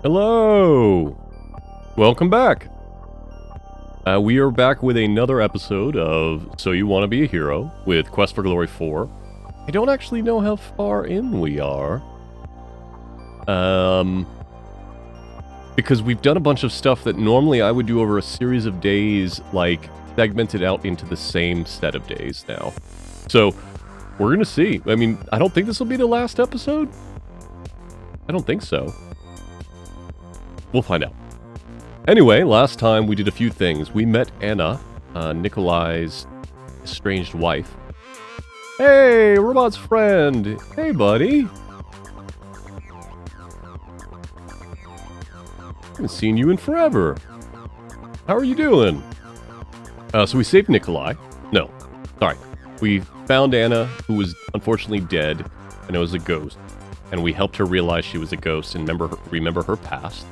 Hello! Welcome back! We are back with another episode of So You Want to Be a Hero with Quest for Glory 4. I don't actually know how far in we are. Because we've done a bunch of stuff that normally I would do over a series of days, like, segmented out into the same set of days now. So, we're gonna see. I mean, I don't think this will be the last episode. I don't think so. We'll find out. Anyway, last time we did a few things. We met Anna, Nikolai's estranged wife. Hey, Robot's friend! Hey, buddy! Haven't seen you in forever. How are you doing? So we saved Nikolai. No, sorry. We found Anna, who was unfortunately dead, and it was a ghost. And we helped her realize she was a ghost and remember her past.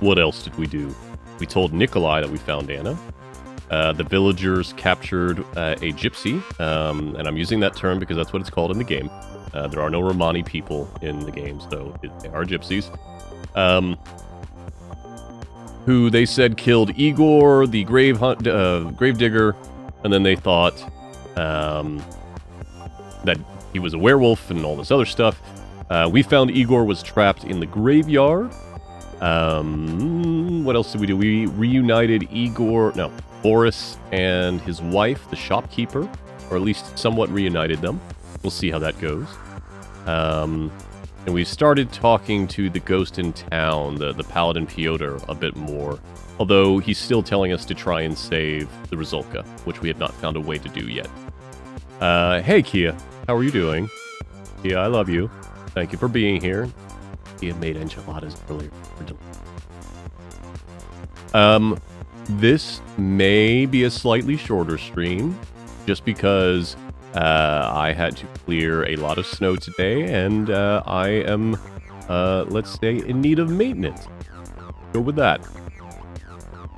What else did we do? We told Nikolai that we found Anna. The villagers captured a gypsy, and I'm using that term because that's what it's called in the game. There are no Romani people in the game, so they are gypsies. Who they said killed Igor, the gravedigger, and then they thought that he was a werewolf and all this other stuff. We found Igor was trapped in the graveyard. What else did we do? We reunited Boris and his wife, the shopkeeper, or at least somewhat reunited them. We'll see how that goes. And we started talking to the ghost in town, the Paladin Piotr, a bit more. Although he's still telling us to try and save the rusalka, which we have not found a way to do yet. Hey Kia, how are you doing? Kia, I love you. Thank you for being here. Kia made enchiladas earlier. This may be a slightly shorter stream, just because I had to clear a lot of snow today, and I am, let's say, in need of maintenance. Go with that.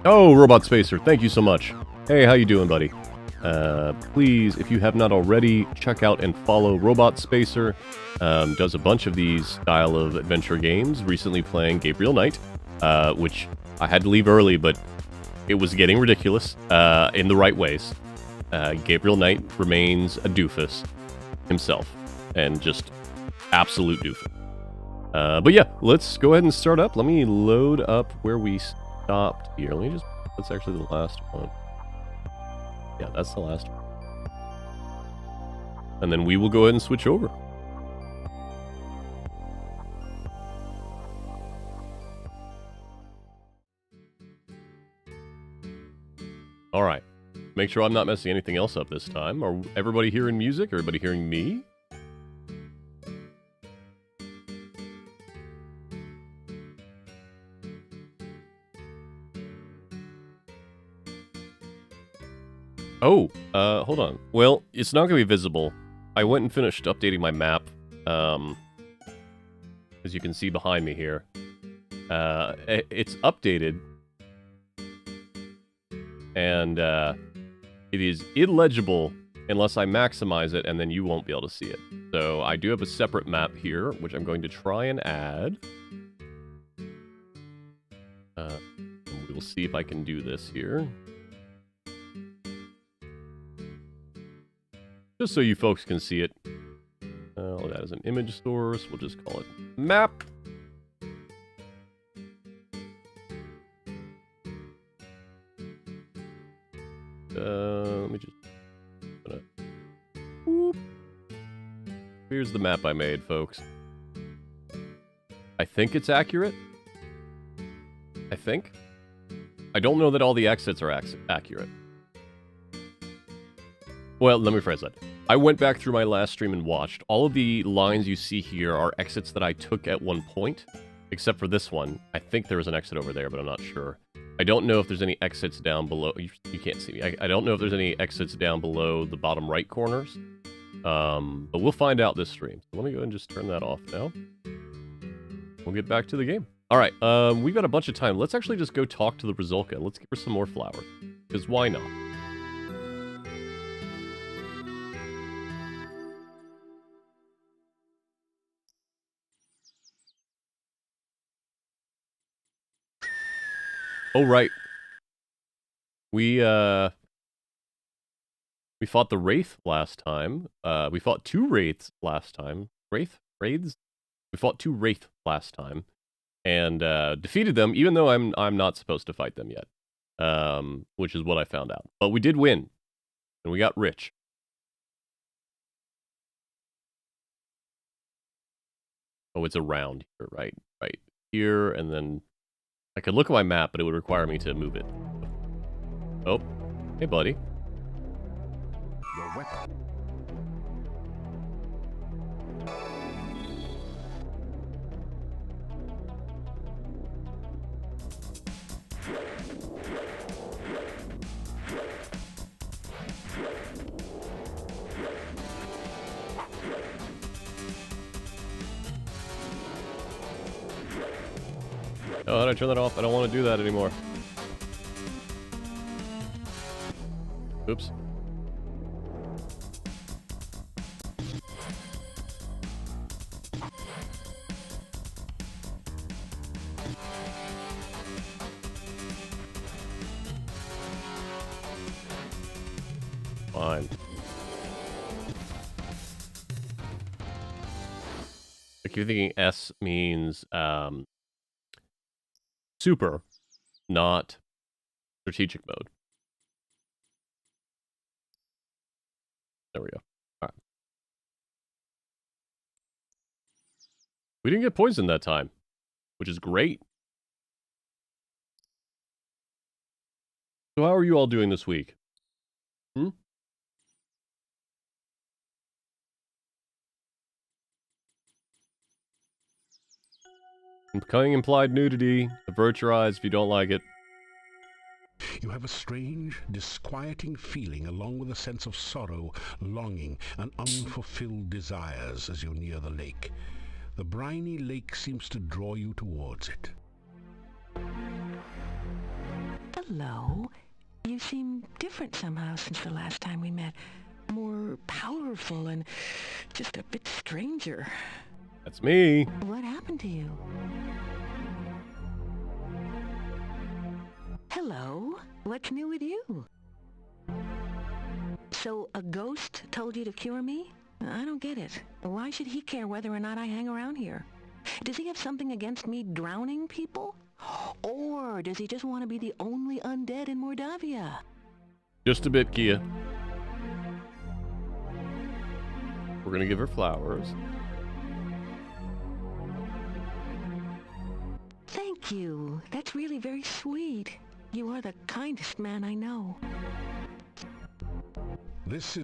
Oh, Robot Spacer, thank you so much. Hey, how you doing, buddy? Please, if you have not already, check out and follow Robot Spacer. Does a bunch of these style of adventure games, recently playing Gabriel Knight, which I had to leave early, but it was getting ridiculous in the right ways. Gabriel Knight remains a doofus himself, and just absolute doofus. But yeah, let's go ahead and start up. Let me load up where we stopped here. That's actually the last one. Yeah, that's the last one. And then we will go ahead and switch over. Alright. Make sure I'm not messing anything else up this time. Are everybody hearing music? Everybody hearing me? Oh, hold on. Well, it's not going to be visible. I went and finished updating my map, as you can see behind me here. It's updated, and it is illegible unless I maximize it, and then you won't be able to see it. So I do have a separate map here, which I'm going to try and add. We will see if I can do this here. Just so you folks can see it. That is an image source. We'll just call it map. Let me just... Whoop. Here's the map I made, folks. I think it's accurate. I think. I don't know that all the exits are accurate. Well, let me phrase that. I went back through my last stream and watched. All of the lines you see here are exits that I took at one point, except for this one. I think there was an exit over there, but I'm not sure. I don't know if there's any exits down below. You can't see me. I don't know if there's any exits down below the bottom right corners. But we'll find out this stream. So let me go ahead and just turn that off now. We'll get back to the game. Alright, we've got a bunch of time. Let's actually just go talk to the rusalka. Let's give her some more flowers. Because why not? Oh, right. We fought the Wraith last time. We fought 2 Wraiths last time. Wraiths? We fought 2 Wraith last time. And defeated them, even though I'm not supposed to fight them yet. Which is what I found out. But we did win. And we got rich. Oh, it's around here, right? Right here, and then... I could look at my map, but it would require me to move it. Oh. Hey, buddy. Your weapon. Oh, how do I turn that off? I don't want to do that anymore. Oops. Fine. Like you're thinking S means super, not strategic mode. There we go. Alright. We didn't get poisoned that time, which is great. So how are you all doing this week? Hmm? Becoming implied nudity. Avert your eyes if you don't like it. You have a strange, disquieting feeling along with a sense of sorrow, longing, and unfulfilled desires as you near the lake. The briny lake seems to draw you towards it. Hello. You seem different somehow since the last time we met. More powerful and just a bit stranger. That's me. What happened to you? Hello. What's new with you? So a ghost told you to cure me? I don't get it. Why should he care whether or not I hang around here? Does he have something against me drowning people? Or does he just want to be the only undead in Mordavia? Just a bit, Kia. We're gonna give her flowers. Thank you. That's really very sweet. You are the kindest man I know. This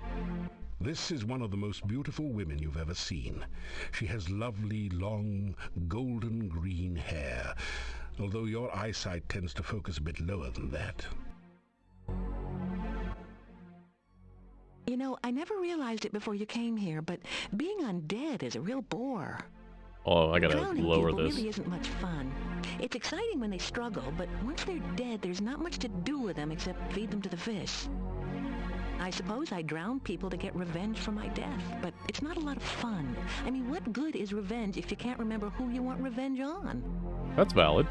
is one of the most beautiful women you've ever seen. She has lovely, long, golden green hair, although your eyesight tends to focus a bit lower than that. You know, I never realized it before you came here, but being undead is a real bore. Oh, I gotta Drowning lower people this. really isn't much fun. It's exciting when they struggle, but once they're dead, there's not much to do with them except feed them to the fish. I suppose I drown people to get revenge for my death, but it's not a lot of fun. I mean, what good is revenge if you can't remember who you want revenge on? That's valid.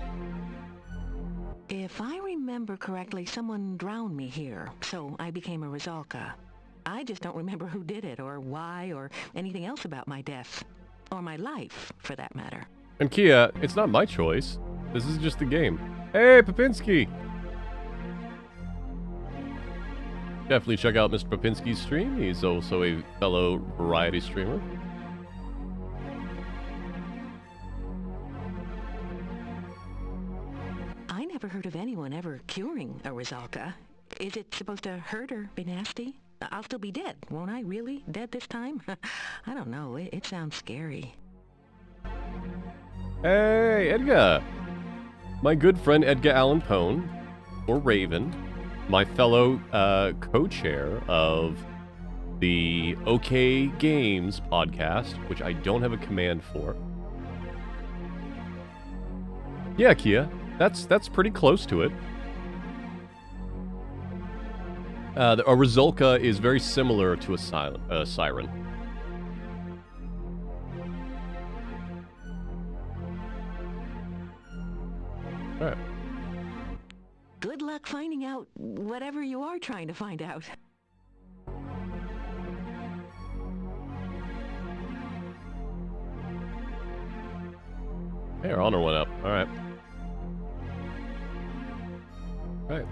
If I remember correctly, someone drowned me here, so I became a rusalka. I just don't remember who did it, or why, or anything else about my death. Or my life, for that matter. And Kia, it's not my choice. This is just the game. Hey, Popinski! Definitely check out Mr. Popinski's stream. He's also a fellow variety streamer. I never heard of anyone ever curing a rusalka. Is it supposed to hurt or be nasty? I'll still be dead, won't I? Really? Dead this time? I don't know. It sounds scary. Hey, Edgar! My good friend Edgar Allan Pone, or Raven, my fellow co-chair of the OK Games podcast, which I don't have a command for. Yeah, Kia, that's pretty close to it. A rusalka is very similar to a siren. Alright. luck finding out whatever you are trying to find out. Hey, our honor went up. Alright. Alright.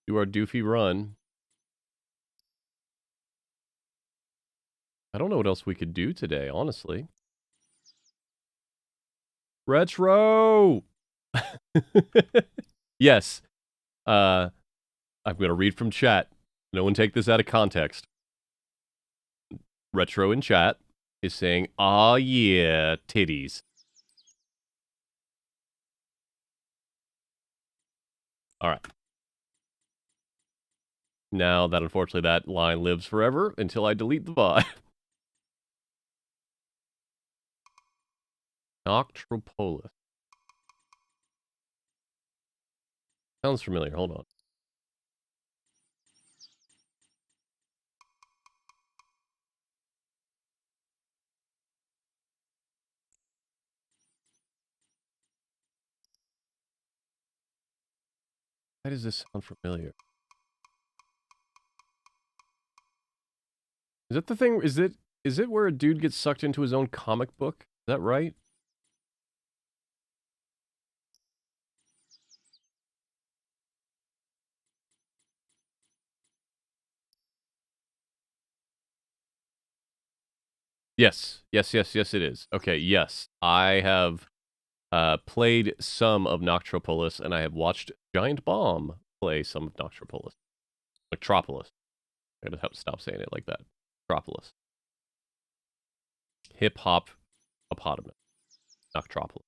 Do our doofy run. I don't know what else we could do today, honestly. Retro! Yes. I'm going to read from chat. No one take this out of context. Retro in chat is saying, "Aw yeah, titties." Alright. Now that unfortunately that line lives forever until I delete the VOD. Noctropolis. Sounds familiar. Hold on. Why does this sound familiar? Is that the thing? Is it where a dude gets sucked into his own comic book? Is that right? Yes. Yes, it is. Okay, yes. I have played some of Noctropolis, and I have watched Giant Bomb play some of Noctropolis. Noctropolis. I gotta have to stop saying it like that. Noctropolis. Hip-hop hippopotamus. Noctropolis.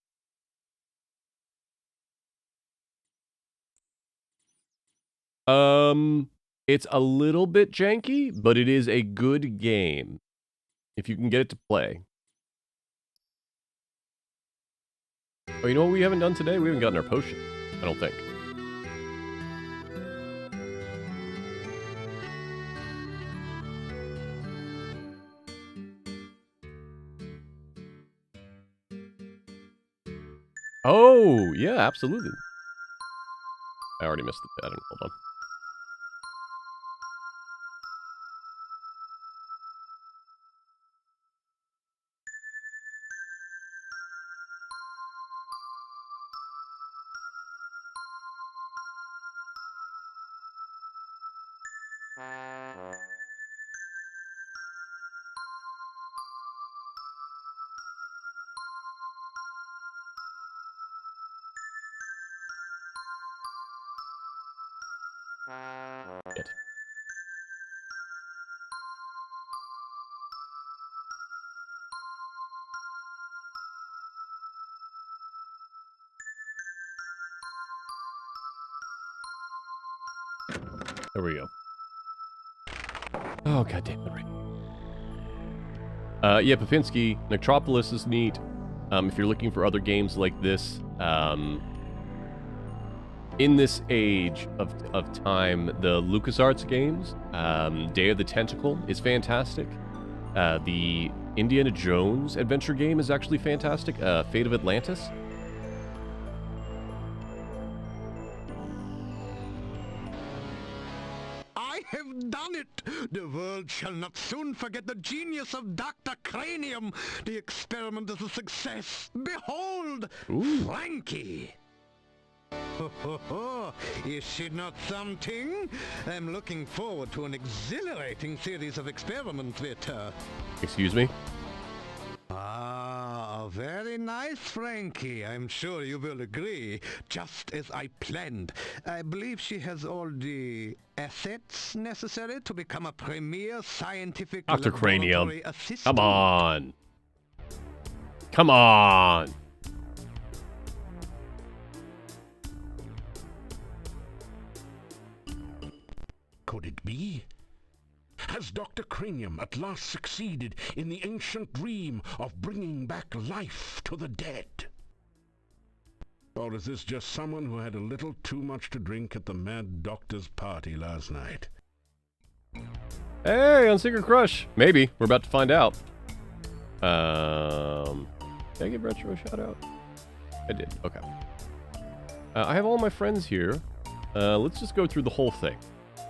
It's a little bit janky, but it is a good game. If you can get it to play. Oh, you know what we haven't done today? We haven't gotten our potion. I don't think. Oh, yeah, absolutely. I already missed the pattern. Hold on. Shit. There we go. Oh, goddamn it. Yeah, Papinski, Nectropolis is neat. If you're looking for other games like this, in this age of time, the LucasArts games, Day of the Tentacle is fantastic. The Indiana Jones adventure game is actually fantastic. Fate of Atlantis. I have done it! The world shall not soon forget the genius of Dr. Cranium. The experiment is a success. Behold, Ooh. Frankie! Ho, ho, ho. Is she not something? I'm looking forward to an exhilarating series of experiments with her. Excuse me? Ah, very nice, Frankie. I'm sure you will agree. Just as I planned. I believe she has all the assets necessary to become a premier scientific Dr. Cranium. laboratory assistant. Come on. Come on. Could it be? Has Dr. Cranium at last succeeded in the ancient dream of bringing back life to the dead? Or is this just someone who had a little too much to drink at the Mad Doctor's party last night? Hey, on Secret Crush. Maybe. We're about to find out. Did I give Retro a shout out? I did. Okay. I have all my friends here. Let's just go through the whole thing.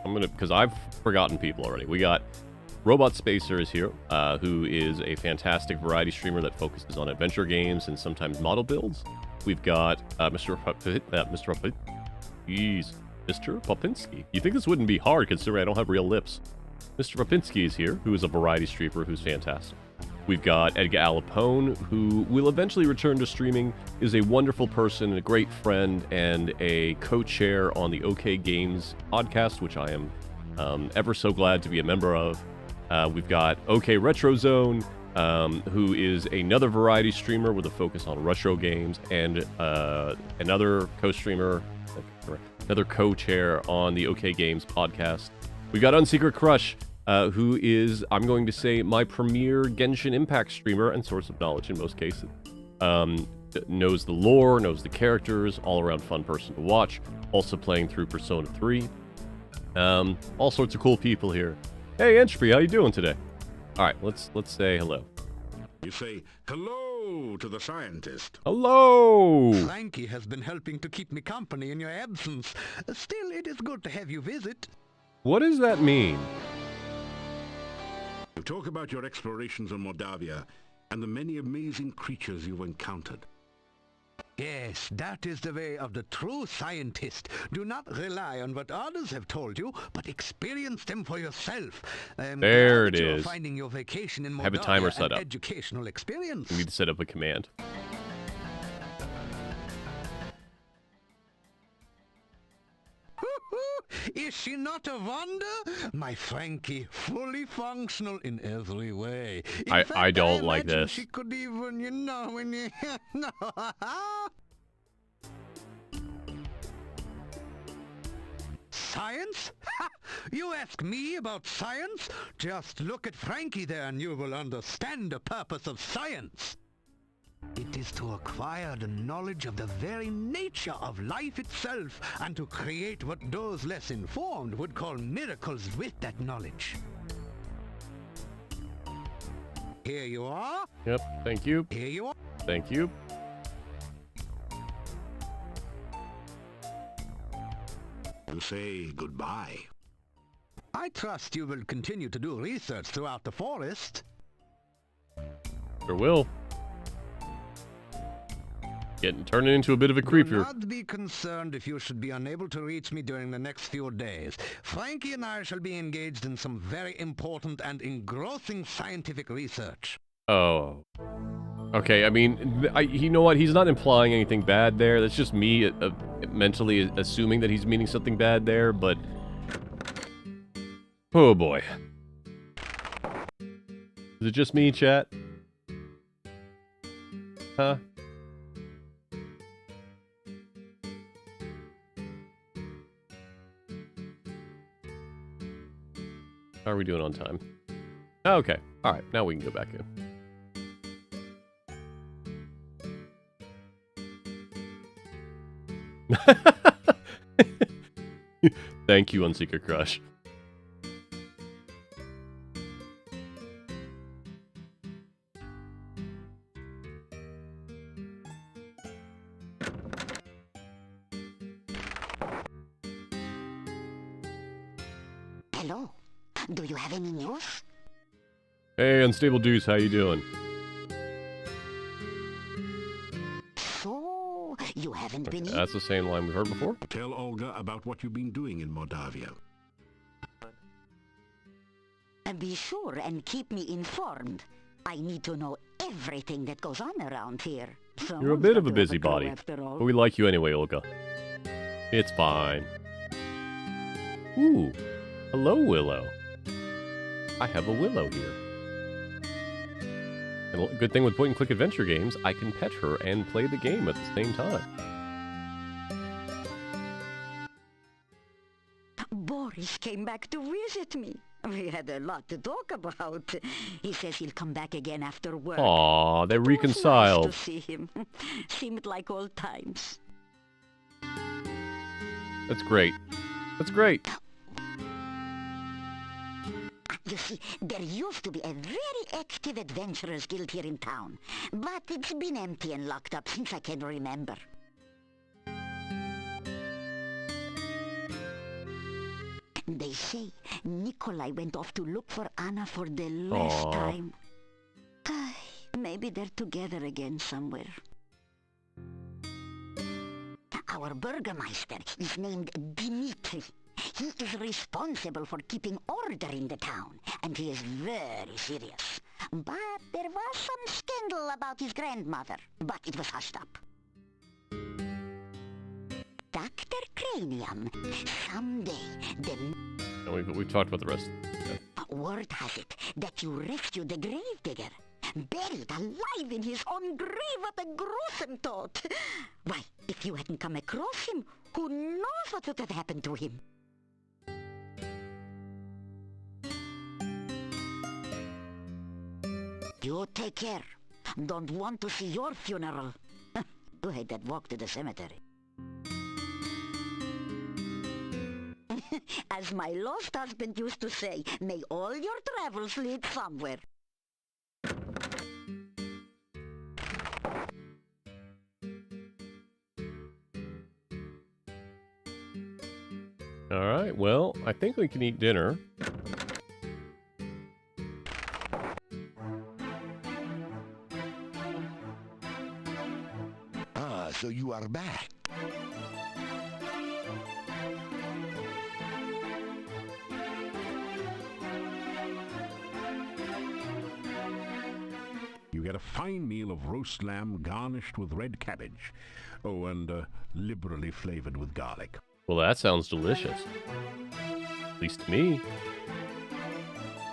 Because I've forgotten people already. We got Robot Spacer is here, who is a fantastic variety streamer that focuses on adventure games and sometimes model builds. We've got Mr. Popinski. You think this wouldn't be hard considering I don't have real lips. Mr. Popinski is here, who is a variety streamer who's fantastic. We've got Edgar Alapone, who will eventually return to streaming, is a wonderful person, a great friend, and a co-chair on the OK Games podcast, which I am ever so glad to be a member of. We've got OK Retro Zone, who is another variety streamer with a focus on retro games, and another co-streamer, another co-chair on the OK Games podcast. We've got Unsecret Crush, who is, I'm going to say, my premier Genshin Impact streamer and source of knowledge in most cases. Knows the lore, knows the characters, all-around fun person to watch. Also playing through Persona 3. All sorts of cool people here. Hey, Entropy, how you doing today? All right, let's say hello. You say hello to the scientist. Hello! Frankie has been helping to keep me company in your absence. Still, it is good to have you visit. What does that mean? You talk about your explorations in Moldavia and the many amazing creatures you've encountered. Yes, that is the way of the true scientist. Do not rely on what others have told you, but experience them for yourself. There it is. Finding your vacation in Moldavia Have a timer set up. Educational experience. We need to set up a command. Is she not a wonder? My Frankie, fully functional in every way. In fact, I don't like imagine this. She could even, when you no. Science? Ha! You ask me about science? Just look at Frankie there and you will understand the purpose of science. It is to acquire the knowledge of the very nature of life itself and to create what those less informed would call miracles with that knowledge. Here you are. Yep, thank you. Here you are. Thank you. You say goodbye. I trust you will continue to do research throughout the forest. Sure will. Turning into a bit of a creep Do here. not be concerned if you should be unable to reach me during the next few days. Frankie and I shall be engaged in some very important and engrossing scientific research. Oh. Okay, I mean, you know what? He's not implying anything bad there. That's just me mentally assuming that he's meaning something bad there, but... Oh boy. Is it just me, chat? Huh? How are we doing on time? Okay. Alright, now we can go back in. Thank you, Unsecret Crush. Hello. Do you have any news? Hey, Unstable Deuce, how you doing? So, you haven't been That's the same line we've heard before. Tell Olga about what you've been doing in Moldavia. Be sure and keep me informed. I need to know everything that goes on around here. You're a bit of a busybody, but we like you anyway, Olga. It's fine. Ooh, hello, Willow. I have a Willow here. And a good thing with point-and-click adventure games, I can pet her and play the game at the same time. Boris came back to visit me. We had a lot to talk about. He says he'll come back again after work. Aw, they It was reconciled. nice to see him. Seemed like old times. That's great. That's great. You see, there used to be a very active adventurers guild here in town, but it's been empty and locked up since I can remember. They say Nikolai went off to look for Anna for the last Aw. time. Maybe they're together again somewhere. Our burgomaster is named Dmitri. He is responsible for keeping order in the town, and he is very serious. But there was some scandal about his grandmother, but it was hushed up. Dr. Cranium, someday the And we've talked about the rest. word has it that you rescued the gravedigger, buried alive in his own grave. What a gruesome thought! Why, if you hadn't come across him, who knows what would have happened to him? You take care. Don't want to see your funeral. You hate that walk to the cemetery. As my lost husband used to say, may all your travels lead somewhere. Alright, well, I think we can eat dinner. Ah, so you are back. You get a fine meal of roast lamb garnished with red cabbage. Oh, and liberally flavored with garlic. Well, that sounds delicious. At least to me.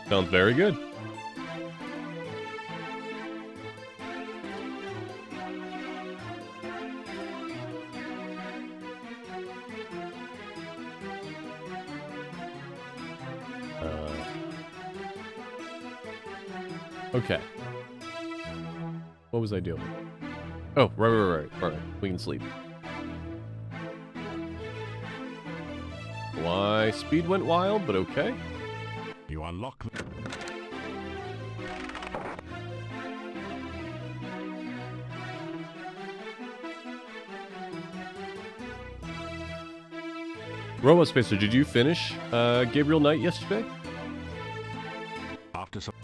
Sounds very good. Okay. What was I doing? Oh, right. We can sleep. Why, speed went wild, but okay. You unlock the... Robot Spacer, did you finish Gabriel Knight yesterday? After some...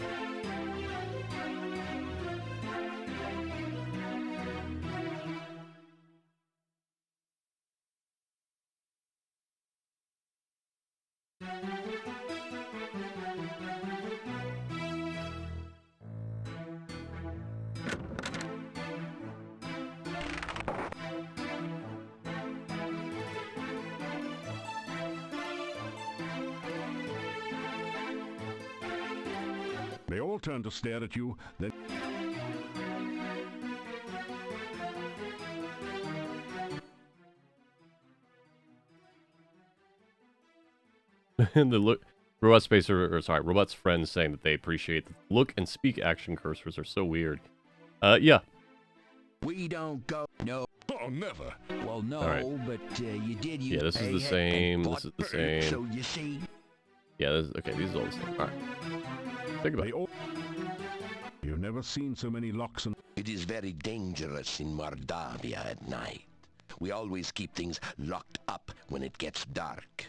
They all turn to stare at you, then... And the look, Robot Spacer, or sorry, Robot's friends saying that they appreciate the look and speak action cursors are so weird. Yeah. We don't go. No. Oh, never. Well, no, All but you did. Yeah, this is the same. This is the same. So you see. Yeah, this, okay, these are all the same. All right. Think about They it. all... You've never seen so many locks and... It is very dangerous in Mordavia at night. We always keep things locked up when it gets dark.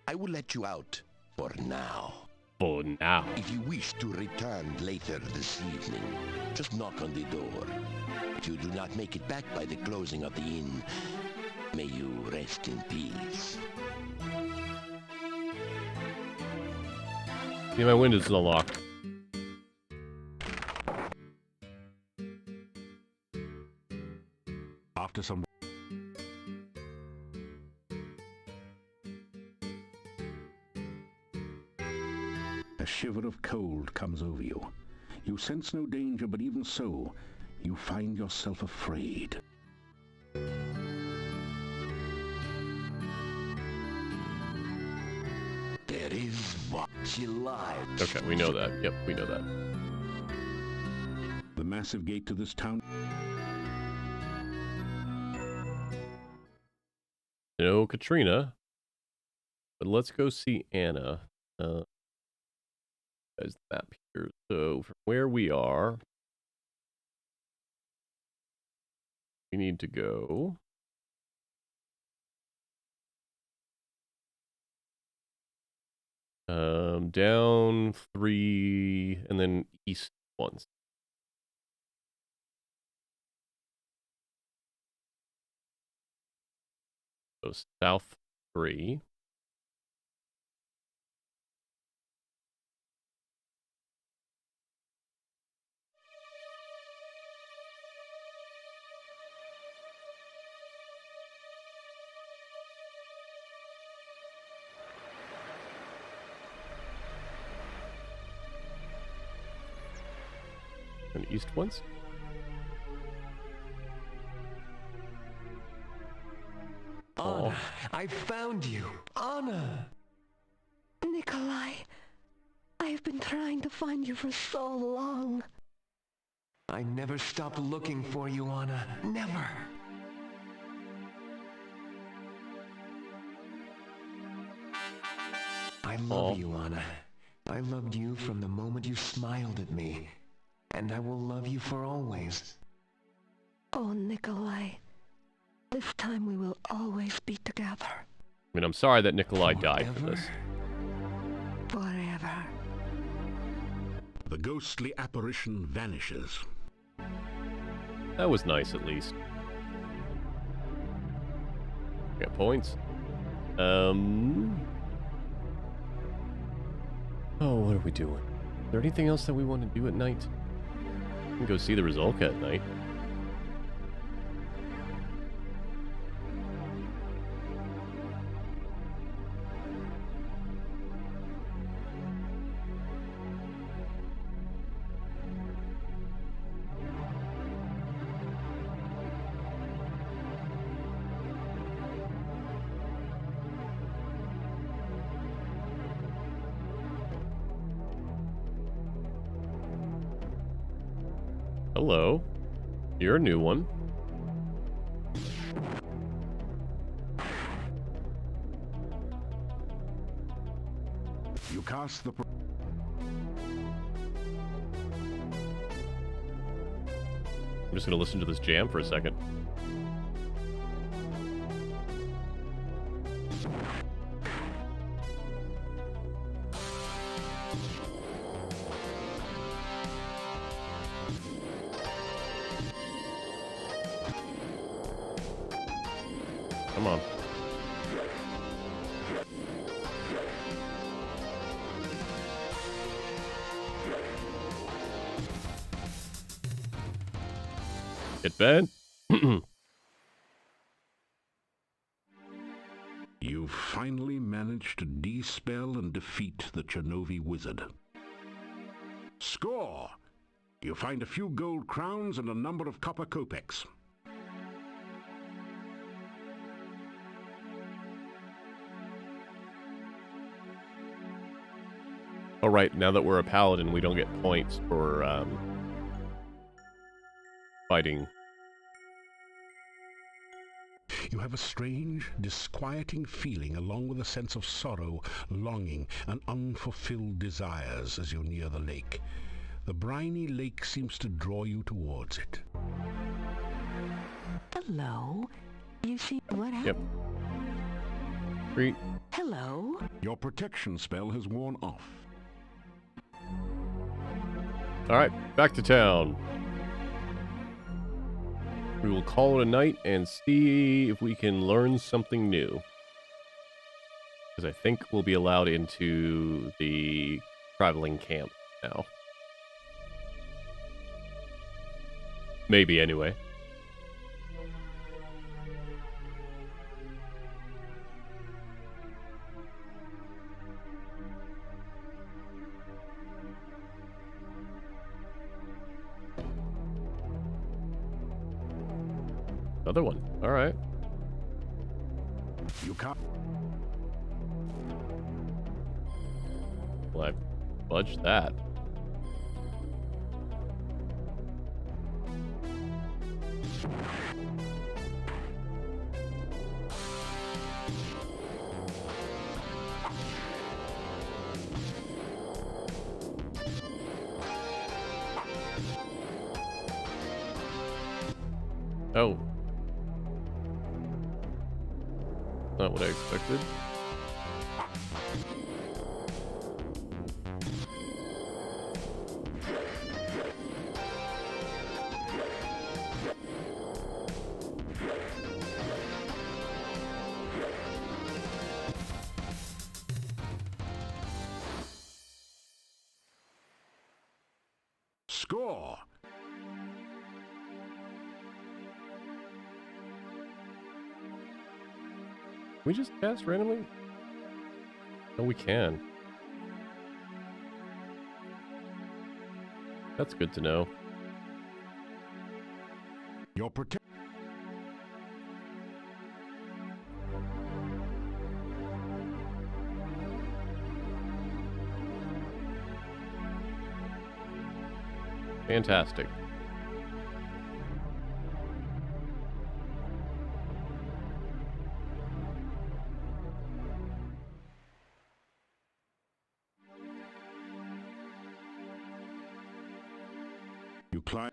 I will let you out for now. For now. If you wish to return later this evening, just knock on the door. If you do not make it back by the closing of the inn, may you rest in peace. Yeah, my window's unlocked. After some... A shiver of cold comes over you. You sense no danger, but even so, you find yourself afraid. There is what she lies. Okay, we know that. Yep, we know that. The massive gate to this town... No Katrina. But let's go see Anna. As the map here. So from where we are, we need to go down 3 and then east once. So south 3. And east once. Anna, I found you. Anna! Nikolai, I've been trying to find you for so long. I never stopped looking for you, Anna. Never. I love you, Anna. I loved you from the moment you smiled at me. And I will love you for always. Oh, Nikolai, this time we will always be together. I mean, I'm sorry that Nikolai died for this. Forever. The ghostly apparition vanishes. That was nice, at least. Got points. Oh, what are we doing? Is there anything else that we want to do at night? We can go see the rusalka at night. Hello. You're a new one. You cast the... I'm just gonna listen to this jam for a second. Come on. Get bad. You finally managed to de-spell and defeat the Chernovi wizard. Score! You find a few gold crowns and a number of copper kopecks. All right, now that we're a paladin, we don't get points for fighting. You have a strange, disquieting feeling along with a sense of sorrow, longing, and unfulfilled desires as you near the lake. The briny lake seems to draw you towards it. Hello? You see what happened? Yep. Great. Hello? Your protection spell has worn off. All right, back to town. We will call it a night and see if we can learn something new. Because I think we'll be allowed into the traveling camp now. Maybe, anyway. Another one. All right. You can't... Well, I fudged that. Oh. Not what I expected. Score! Can we just cast randomly? Oh, we can. That's good to know. Your protect. Fantastic. You climb.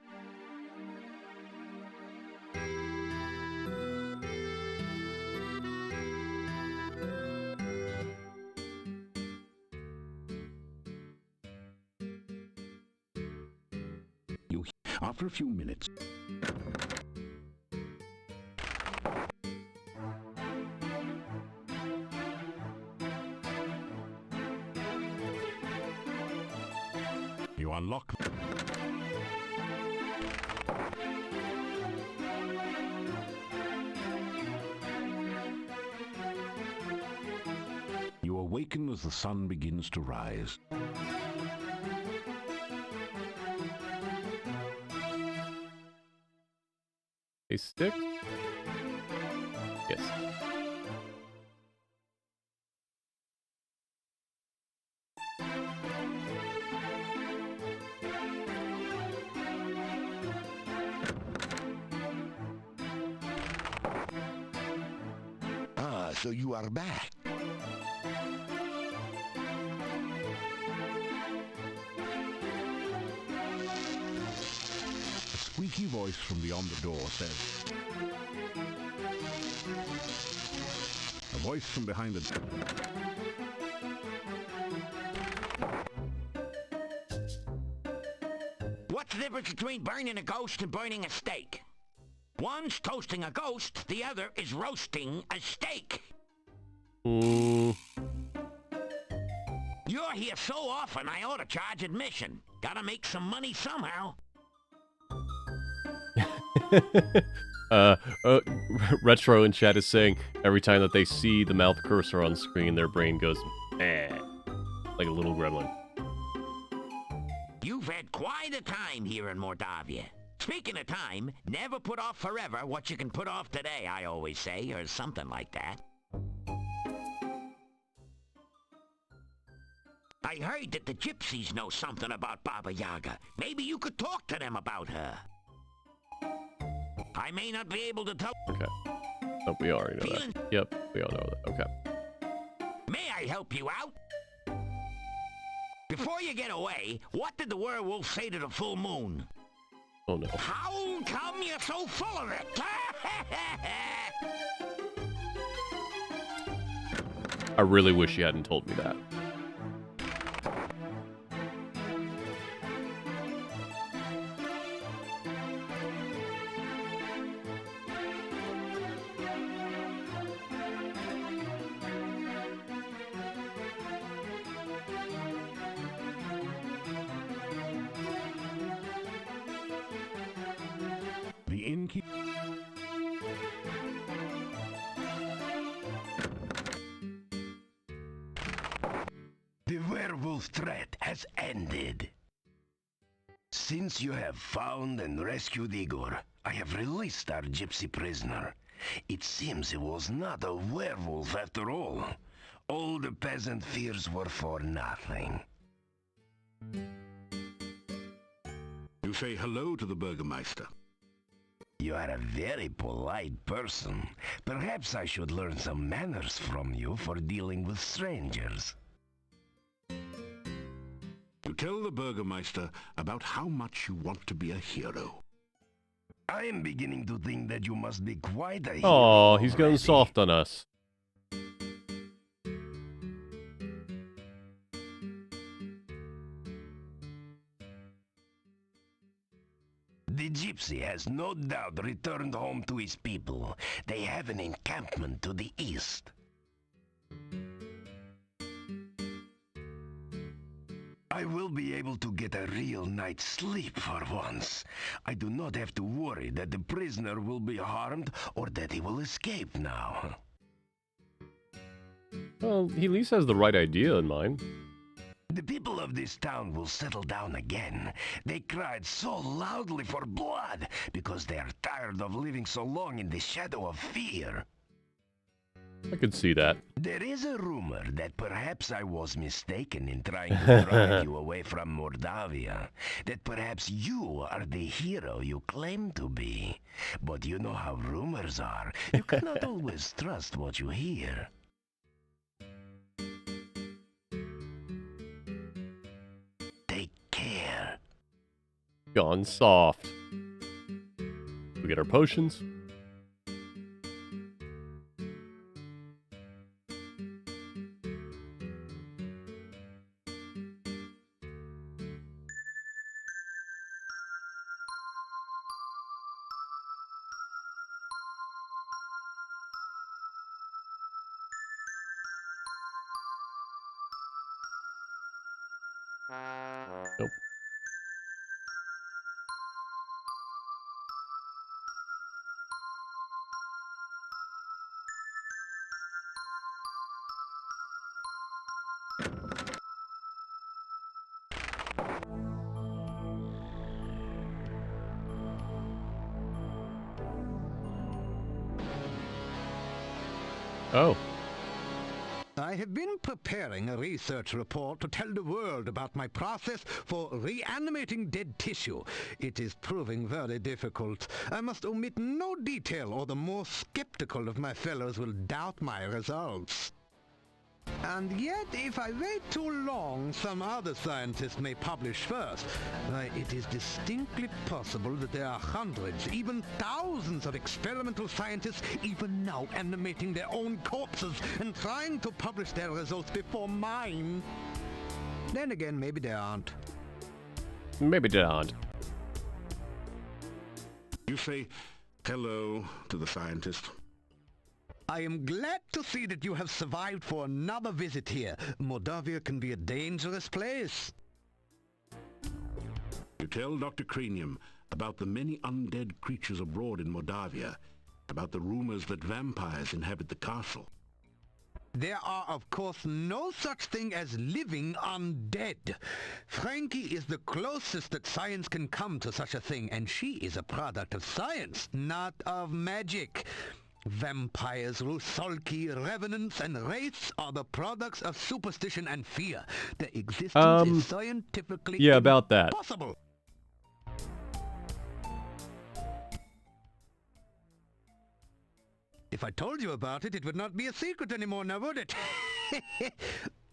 After a few minutes. You unlock. You awaken as the sun begins to rise. A stick? Yes. Ah, so you are back. A squeaky voice from beyond the door says. A voice from behind the... What's the difference between burning a ghost and burning a steak? One's toasting a ghost, the other is roasting a steak. Mm. You're here so often, I ought to charge admission. Gotta make some money somehow. Retro in chat is saying every time that they see the mouth cursor on screen, their brain goes, eh, like a little gremlin. You've had quite a time here in Mordavia. Speaking of time, never put off forever what you can put off today, I always say, or something like that. I heard that the gypsies know something about Baba Yaga. Maybe you could talk to them about her. I may not be able to tell... Okay. Oh, we already know that. Yep, we all know that. Okay. May I help you out? Before you get away, what did the werewolf say to the full moon? Oh no. How come you're so full of it? I really wish you hadn't told me that. The innkeeper... The werewolf threat has ended. Since you have found and rescued Igor, I have released our gypsy prisoner. It seems he was not a werewolf after all. All the peasant fears were for nothing. You say hello to the Burgermeister. You are a very polite person. Perhaps I should learn some manners from you for dealing with strangers. You tell the Burgermeister about how much you want to be a hero. I am beginning to think that you must be quite a hero Oh, he's going already. soft on us. The gypsy has no doubt returned home to his people. They have an encampment to the east. I will be able to get a real night's sleep for once. I do not have to worry that the prisoner will be harmed or that he will escape now. Well, he at least has the right idea in mind. The people of this town will settle down again. They cried so loudly for blood because they are tired of living so long in the shadow of fear. I could see that. There is a rumor that perhaps I was mistaken in trying to drive you away from Mordavia. That perhaps you are the hero you claim to be. But you know how rumors are. You cannot always trust what you hear. Take care. Gone soft. We get our potions. Nope. Oh. I have been preparing a research report to tell the world about my process for reanimating dead tissue. It is proving very difficult. I must omit no detail, or the more skeptical of my fellows will doubt my results. And yet, if I wait too long, some other scientists may publish first. Why, it is distinctly possible that there are hundreds, even thousands of experimental scientists even now animating their own corpses and trying to publish their results before mine. Then again, maybe there aren't. Maybe they aren't. You say hello to the scientist. I am glad to see that you have survived for another visit here. Mordavia can be a dangerous place. You tell Dr. Cranium about the many undead creatures abroad in Mordavia, about the rumors that vampires inhabit the castle. There are, of course, no such thing as living undead. Frankie is the closest that science can come to such a thing, and she is a product of science, not of magic. Vampires, rusalki, revenants, and wraiths are the products of superstition and fear. Their existence is scientifically yeah, about that. impossible. If I told you about it, it would not be a secret anymore, now would it?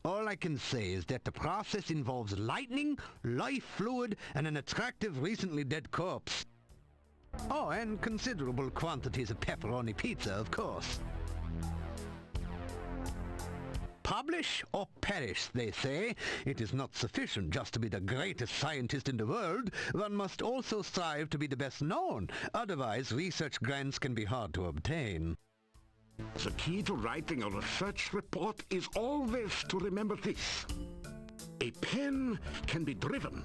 All I can say is that the process involves lightning, life fluid, and an attractive recently dead corpse. Oh, and considerable quantities of pepperoni pizza, of course. Publish or perish, they say. It is not sufficient just to be the greatest scientist in the world. One must also strive to be the best known. Otherwise, research grants can be hard to obtain. The key to writing a research report is always to remember this. A pen can be driven,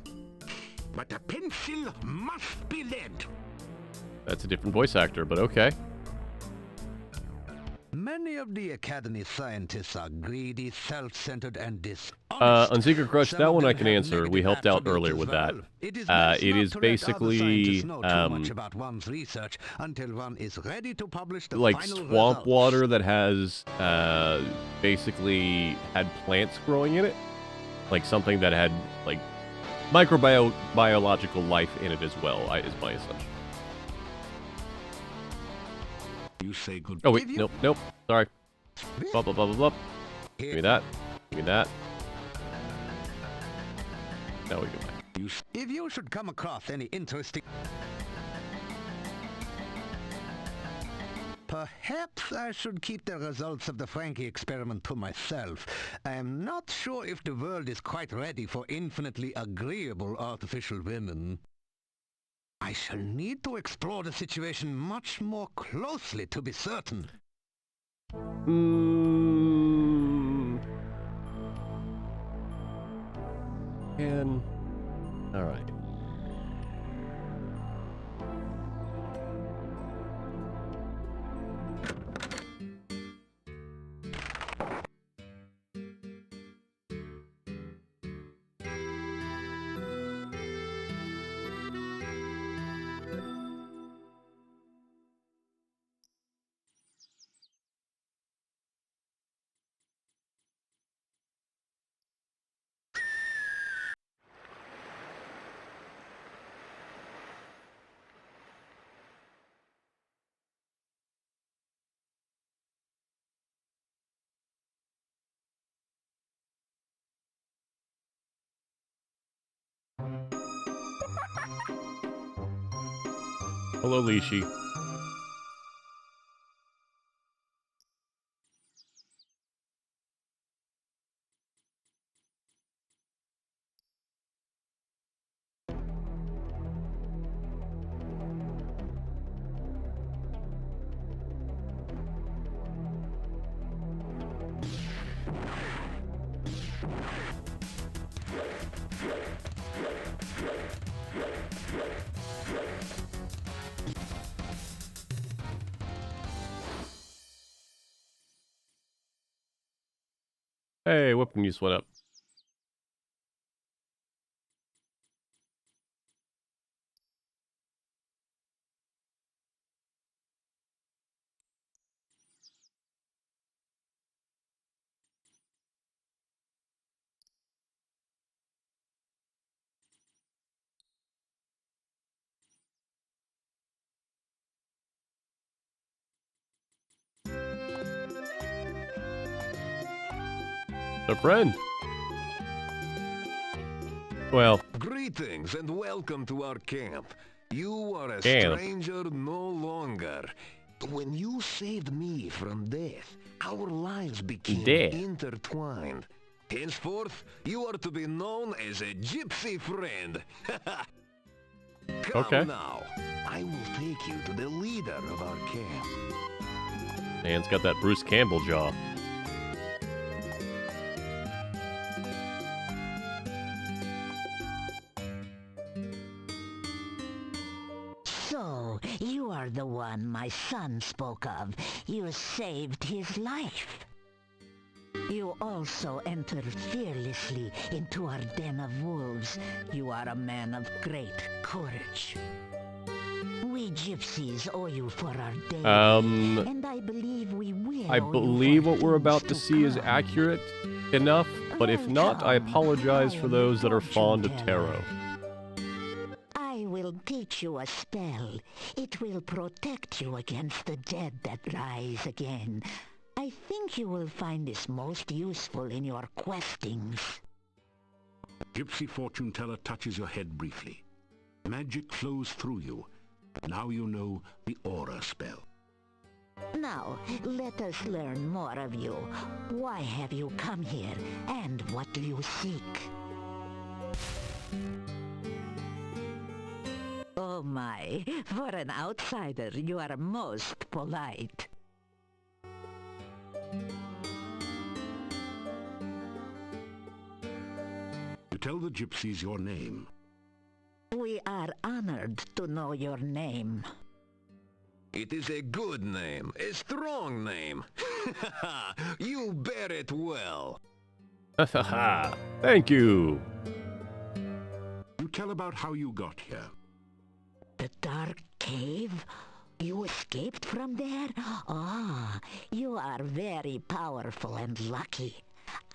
but a pencil must be led. That's a different voice actor, but okay. Many of the Academy scientists are greedy, self-centered, and dishonest. On Secret Crush, Some that of one them I can have answer. We negative helped out attributes earlier as with well. that. It is best It not is to let other basically scientists know too much about one's research until one is ready to publish the like final swamp results. water that has basically had plants growing in it. Like something that had like biological life in it as well, is my assumption. You say good. Oh wait, nope, sorry. Blah, blah, blah, blah, blah. Give me that. Give me that. Now we go back. If you should come across any interesting... Perhaps I should keep the results of the Frankie experiment to myself. I am not sure if the world is quite ready for infinitely agreeable artificial women. I shall need to explore the situation much more closely to be certain. All right. Hello, Lishi. Hey, whooping you, what up? A friend. Well, Greetings and welcome to our camp. You are a Camp. stranger no longer. When you saved me from death, our lives became Death. intertwined. Henceforth, you are to be known as a gypsy friend. Come Okay. now. I will take you to the leader of our camp. Man's got that Bruce Campbell jaw. So, you are the one my son spoke of. You saved his life. You also entered fearlessly into our den of wolves. You are a man of great courage. We gypsies owe you for our day, and I believe we will. I owe you believe for what we're things about to to see is come. accurate enough, but if not, I apologize for those that are fond of tarot. I will teach you a spell. It will protect you against the dead that rise again. I think you will find this most useful in your questings. Gypsy fortune teller touches your head briefly. Magic flows through you. Now you know the aura spell. Now, let us learn more of you. Why have you come here, and what do you seek? Oh my, for an outsider, you are most polite. You tell the gypsies your name. We are honored to know your name. It is a good name, a strong name. You bear it well. Haha. Thank you. You tell about how you got here. The dark cave? You escaped from there? Ah, you are very powerful and lucky.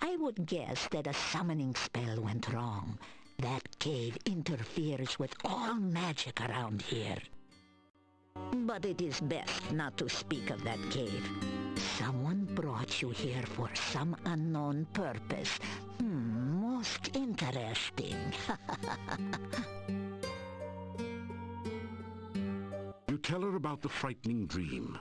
I would guess that a summoning spell went wrong. That cave interferes with all magic around here. But it is best not to speak of that cave. Someone brought you here for some unknown purpose. Most interesting. You tell her about the frightening dream.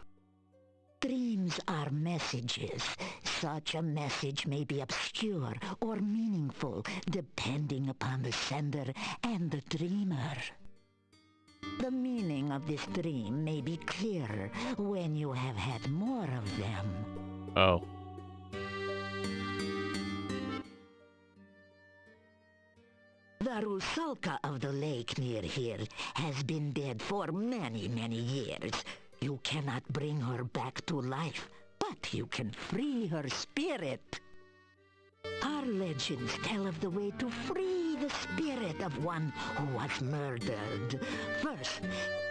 Dreams are messages. Such a message may be obscure or meaningful, depending upon the sender and the dreamer. The meaning of this dream may be clearer when you have had more of them. Oh. The rusalka of the lake near here has been dead for many, many years. You cannot bring her back to life, but you can free her spirit. Our legends tell of the way to free the spirit of one who was murdered. First,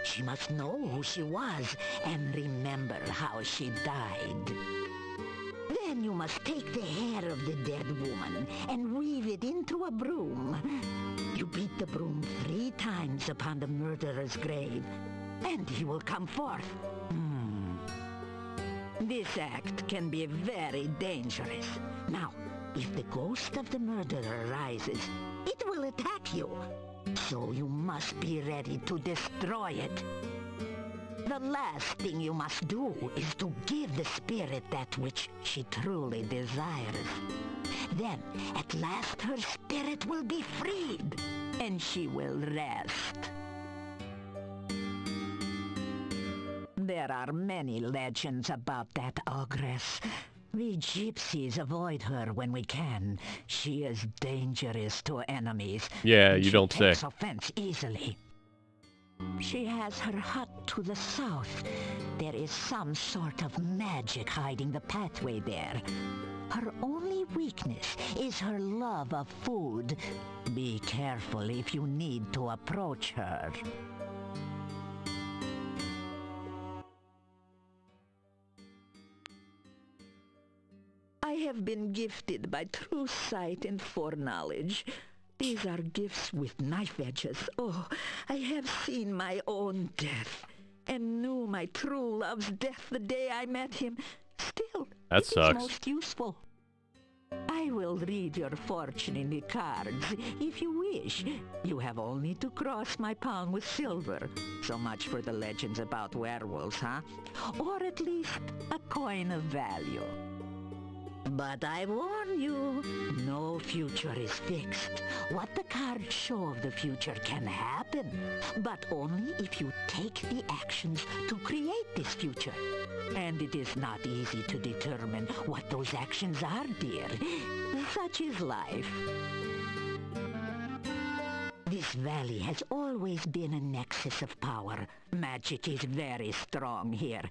she must know who she was and remember how she died. Then you must take the hair of the dead woman and weave it into a broom. You beat the broom 3 times upon the murderer's grave, and he will come forth. This act can be very dangerous. Now, if the ghost of the murderer rises, it will attack you. So you must be ready to destroy it. The last thing you must do is to give the spirit that which she truly desires. Then, at last, her spirit will be freed, and she will rest. There are many legends about that ogress. We gypsies avoid her when we can. She is dangerous to enemies. Yeah, you don't say. She takes offense easily. She has her hut to the south. There is some sort of magic hiding the pathway there. Her only weakness is her love of food. Be careful if you need to approach her. I have been gifted by true sight and foreknowledge. These are gifts with knife edges. Oh, I have seen my own death, and knew my true love's death the day I met him. Still, That it sucks. is most useful. I will read your fortune in the cards, if you wish. You have only to cross my palm with silver. So much for the legends about werewolves, huh? Or at least a coin of value. But I warn you, no future is fixed. What the cards show of the future can happen, but only if you take the actions to create this future. And it is not easy to determine what those actions are, dear. Such is life. This valley has always been a nexus of power. Magic is very strong here.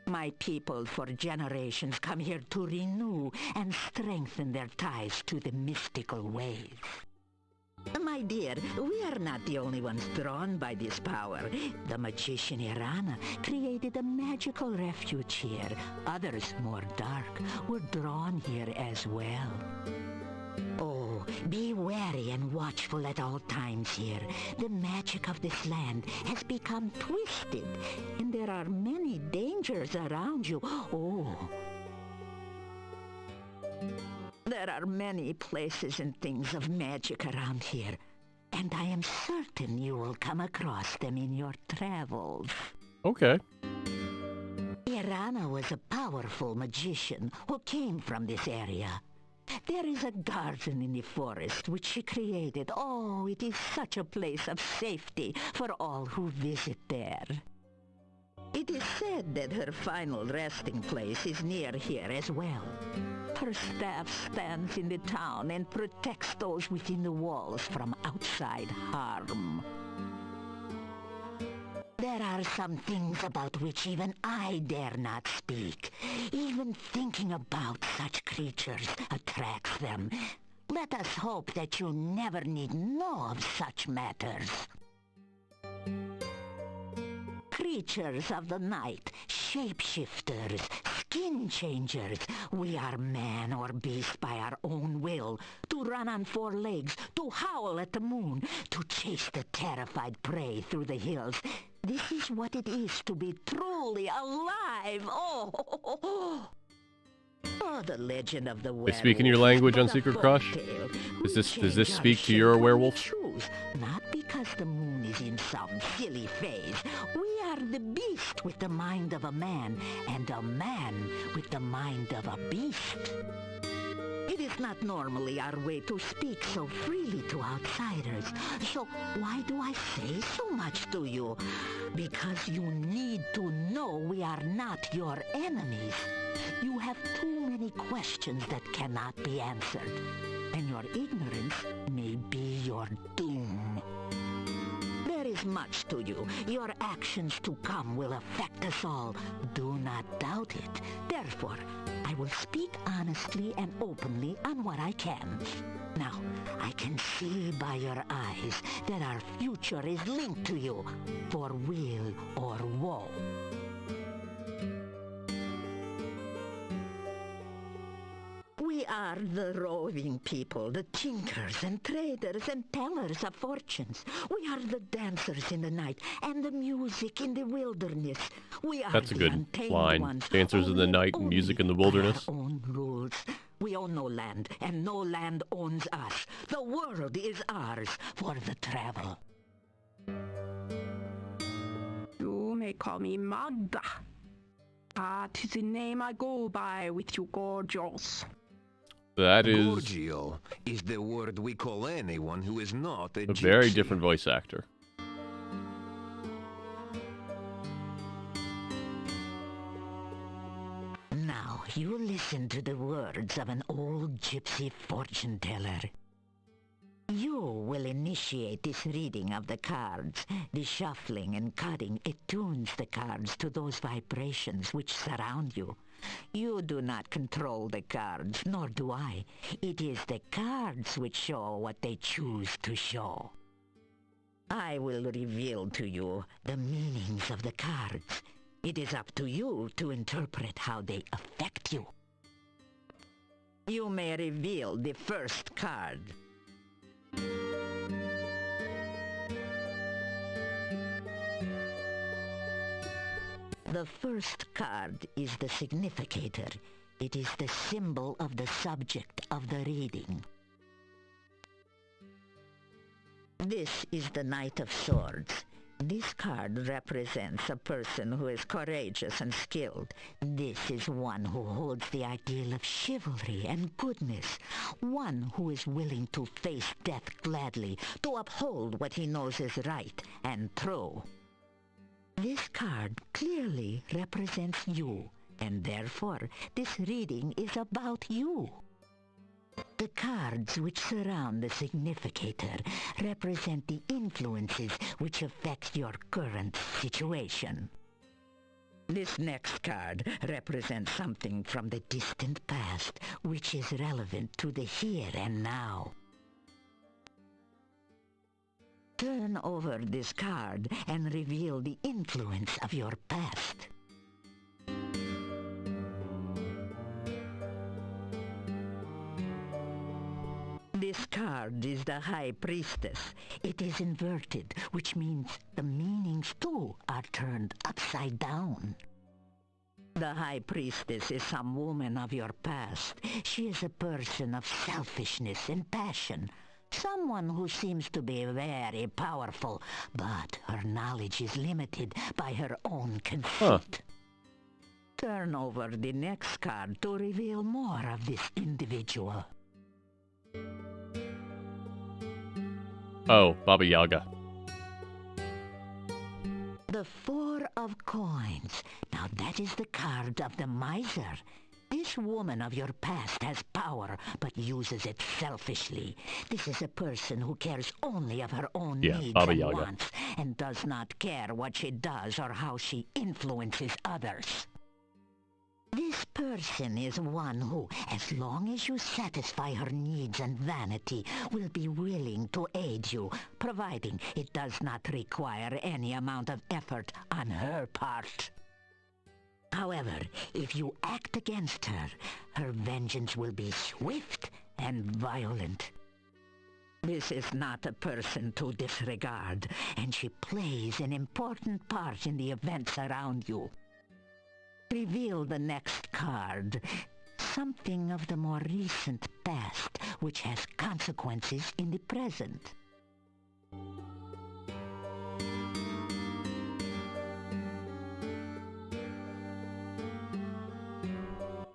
My people for generations come here to renew and strengthen their ties to the mystical ways. My dear, we are not the only ones drawn by this power. The magician Irana created a magical refuge here. Others, more dark, were drawn here as well. Oh, be wary and watchful at all times here. The magic of this land has become twisted, and there are many dangers around you. Oh. There are many places and things of magic around here, and I am certain you will come across them in your travels. Okay. Irana was a powerful magician who came from this area. There is a garden in the forest which she created. Oh, it is such a place of safety for all who visit there. It is said that her final resting place is near here as well. Her staff stands in the town and protects those within the walls from outside harm. There are some things about which even I dare not speak. Even thinking about such creatures attracts them. Let us hope that you never need know of such matters. Creatures of the night, shapeshifters, skin changers. We are man or beast by our own will, to run on 4 legs, to howl at the moon, to chase the terrified prey through the hills. This is what it is to be truly alive. Oh! Oh, the legend of the werewolf. They speak in your language on But a Secret folk Crush? tale. Does this We change speak our to your shape when we werewolf? choose, not because the moon is in some silly phase. We are the beast with the mind of a man, and a man with the mind of a beast. It is not normally our way to speak so freely to outsiders. So why do I say so much to you? Because you need to know we are not your enemies. You have too many questions that cannot be answered, and your ignorance may be your doom. There is much to you. Your actions to come will affect us all. Do not doubt it. Therefore, I will speak honestly and openly on what I can. Now, I can see by your eyes that our future is linked to you, for weal or woe. We are the roving people, the tinkers and traders and tellers of fortunes. We are the dancers in the night and the music in the wilderness. We are That's a the good untamed line. ones, Dancers in the night and music in the wilderness. by our own rules. We own no land, and no land owns us. The world is ours for the travel. You may call me Magda. That is the name I go by with you gorgeous. That is Gorgio is the word we call anyone who is not a a very gypsy. different voice actor. Now you listen to the words of an old gypsy fortune teller. You will initiate this reading of the cards. The shuffling and cutting attunes the cards to those vibrations which surround you. You do not control the cards, nor do I. It is the cards which show what they choose to show. I will reveal to you the meanings of the cards. It is up to you to interpret how they affect you. You may reveal the first card. The first card is the Significator. It is the symbol of the subject of the reading. This is the Knight of Swords. This card represents a person who is courageous and skilled. This is one who holds the ideal of chivalry and goodness. One who is willing to face death gladly, to uphold what he knows is right and true. This card clearly represents you, and therefore this reading is about you. The cards which surround the Significator represent the influences which affect your current situation. This next card represents something from the distant past which is relevant to the here and now. Turn over this card and reveal the influence of your past. This card is the High Priestess. It is inverted, which means the meanings too are turned upside down. The High Priestess is some woman of your past. She is a person of selfishness and passion. Someone who seems to be very powerful, but her knowledge is limited by her own conceit. Turn over the next card to reveal more of this individual. Oh, Baba Yaga. The Four of Coins. Now that is the card of the miser. This woman of your past has power, but uses it selfishly. This is a person who cares only of her own needs Baba and Yaga. wants, and does not care what she does or how she influences others. This person is one who, as long as you satisfy her needs and vanity, will be willing to aid you, providing it does not require any amount of effort on her part. However, if you act against her, her vengeance will be swift and violent. This is not a person to disregard, and she plays an important part in the events around you. Reveal the next card. something of the more recent past which has consequences in the present.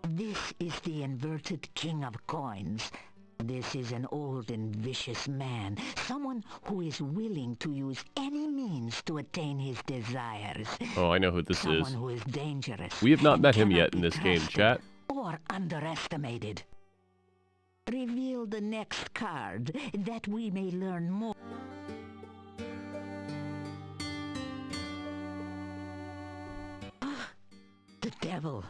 This is the inverted king of coins. This is an old and vicious man, someone who is willing to use any means to attain his desires. Oh, I know who this Someone is. who is dangerous. We have not and met him cannot yet in be this game, trusted chat. or underestimated. Reveal the next card that we may learn more. The devil.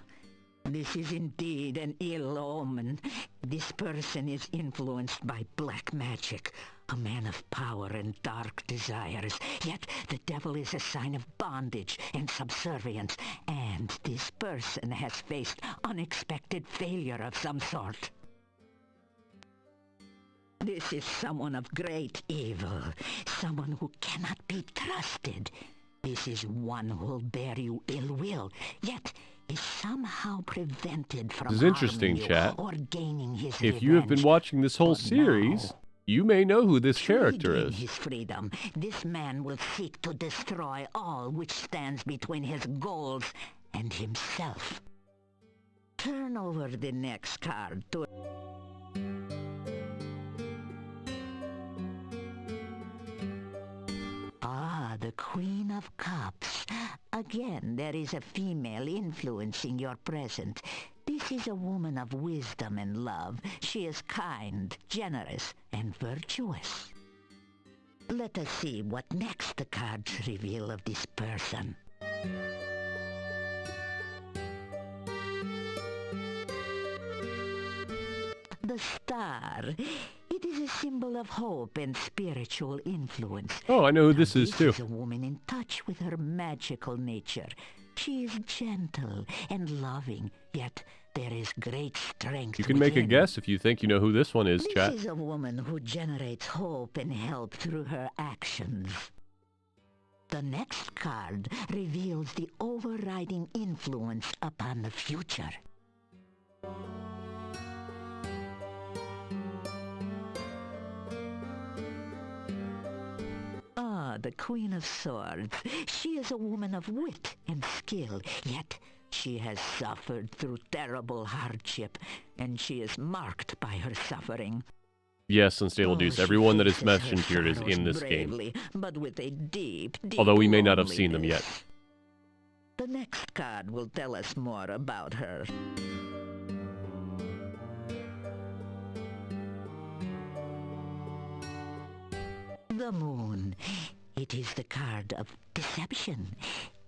This is indeed an ill omen. This person is influenced by black magic, a man of power and dark desires. Yet the devil is a sign of bondage and subservience, and this person has faced unexpected failure of some sort. This is someone of great evil, someone who cannot be trusted. This is one who will bear you ill will, yet is somehow prevented from This is interesting, harming you chat. or gaining his If you have been revenge. watching this whole But series, now, you may know who this to character regain is. his freedom, this man will seek to destroy all which stands between his goals and himself. Turn over the next card to... Ah, the Queen of Cups. Again, there is a female influencing your present. This is a woman of wisdom and love. She is kind, generous, and virtuous. Let us see what next the cards reveal of this person. The star. It is a symbol of hope and spiritual influence. Oh, I know who this is too. This is a woman in touch with her magical nature. She is gentle and loving, yet there is great strength You can make a within. guess if you think you know who this one is, This chat. is a woman who generates hope and help through her actions. The next card reveals the overriding influence upon the future. Ah, the Queen of Swords. She is a woman of wit and skill, yet she has suffered through terrible hardship, and she is marked by her suffering. Yes, Unstable Deuce. She Everyone that is faces her mentioned here is sorrows in this game. bravely, but with a deep, deep Although we may not have seen them yet. loneliness. The next card will tell us more about her. The Moon. It is the card of deception.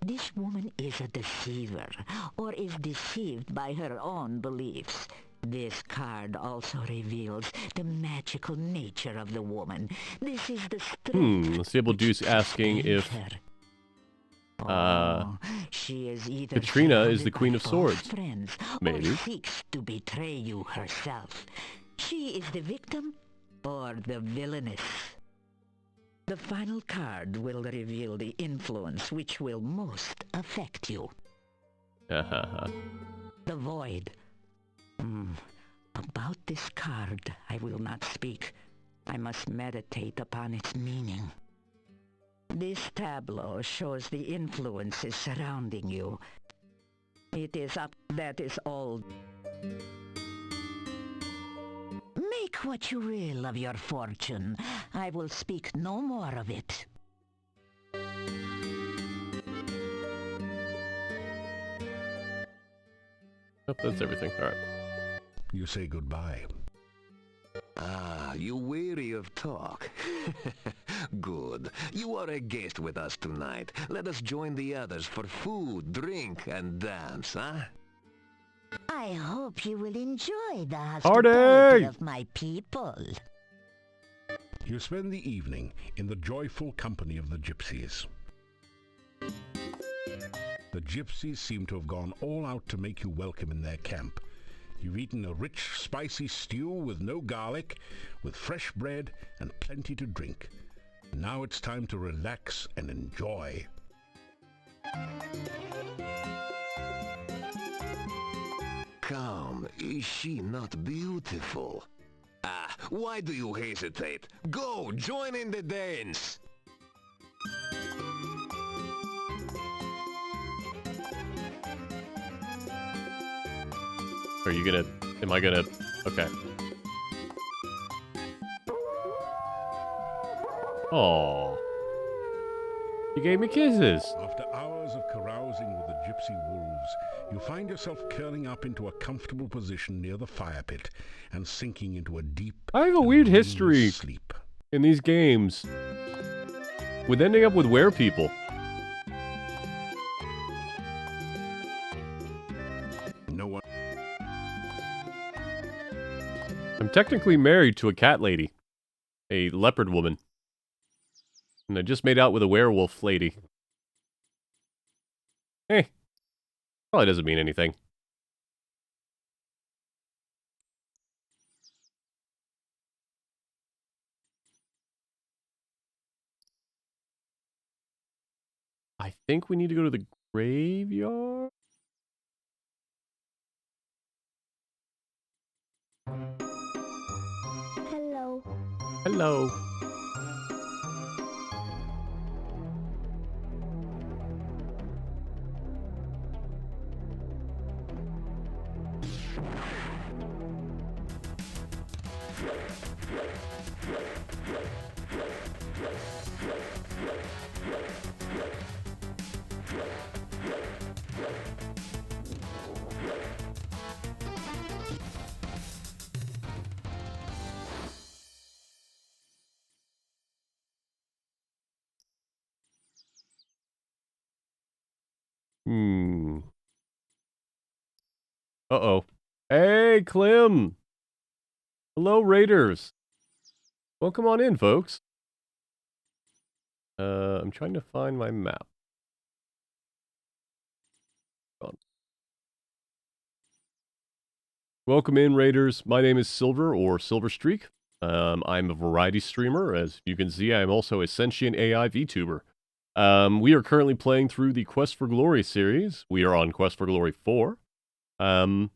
This woman is a deceiver, or is deceived by her own beliefs. This card also reveals the magical nature of the woman. This is the strength. Unstable Deuce which asking sustains if her. She is either Katrina is surrounded the Queen by of false Swords. friends, Maybe. or seeks to betray you herself. She is the victim or the villainess. The final card will reveal the influence which will most affect you. The Void. About this card I will not speak. I must meditate upon its meaning. This tableau shows the influences surrounding you. It is up, that is all. Make what you will of your fortune. I will speak no more of it. Nope, that's everything. Alright. You say goodbye. Ah, you weary of talk? Good. You are a guest with us tonight. Let us join the others for food, drink, and dance, huh? I hope you will enjoy the Party! hospitality of my people. You spend the evening in the joyful company of the gypsies. The gypsies seem to have gone all out to make you welcome in their camp. You've eaten a rich, spicy stew with no garlic, with fresh bread and plenty to drink. Now it's time to relax and enjoy. come. Is she not beautiful? Ah, why do you hesitate? Go, join in the dance! Are you gonna... Am I gonna... Okay. Aww. You gave me kisses. After hours of carousing with the gypsy wolves, you find yourself curling up into a comfortable position near the fire pit and sinking into a deep I have a weird and history sleep. in these games with ending up with werepeople. No one. I'm technically married to a cat lady. A leopard woman. And I just made out with a werewolf lady. Hey. Probably doesn't mean anything. I think we need to go to the graveyard? Hello. Hello. Uh-oh. Hey, Clem! Hello, Raiders! Welcome on in, folks. I'm trying to find my map. Hold on. Welcome in, Raiders. My name is Silver, or Silver Streak. I'm a variety streamer. As you can see, I am also a sentient AI VTuber. We are currently playing through the Quest for Glory series. We are on Quest for Glory 4. But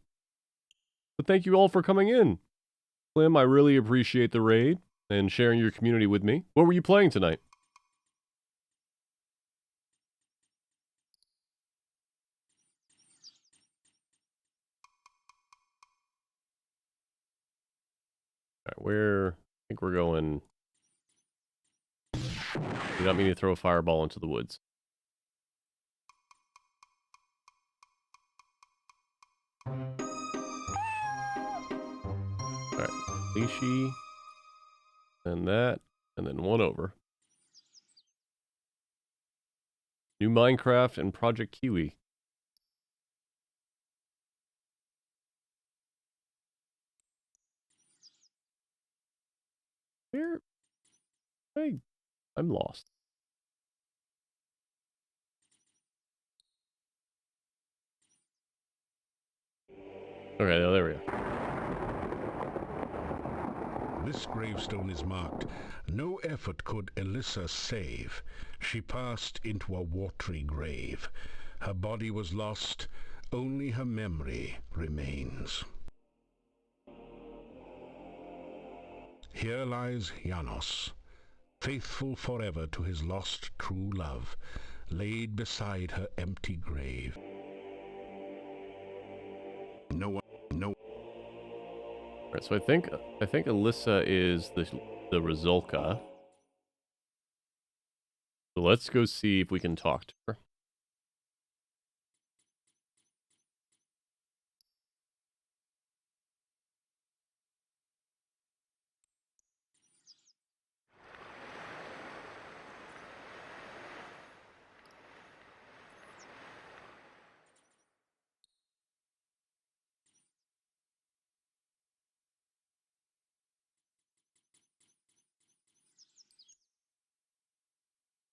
thank you all for coming in. Clem, I really appreciate the raid and sharing your community with me. What were you playing tonight? Alright, I think we're going... You don't mean to throw a fireball into the woods. Alright, Leashy, and that, and then one over. New Minecraft and Project Kiwi. Where? Hey, I'm lost. Okay, there we go. This gravestone is marked, "No effort could Alyssa save. She passed into a watery grave. Her body was lost, only her memory remains." Here lies Janos, faithful forever to his lost true love, laid beside her empty grave. No. Alright, so I think Alyssa is the rusalka. So let's go see if we can talk to her.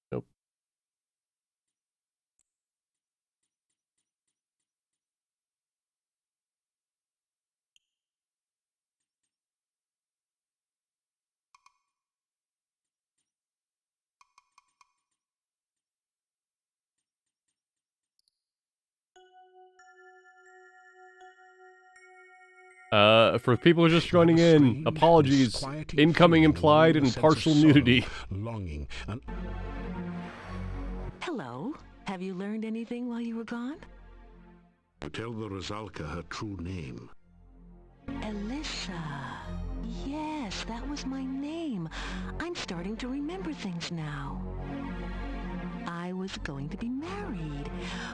Nope. For people who are just joining in, apologies. Incoming implied and partial nudity. Longing and... Hello. Have you learned anything while you were gone? To tell the rusalka her true name. Alyssa. Yes, that was my name. I'm starting to remember things now. I was going to be married.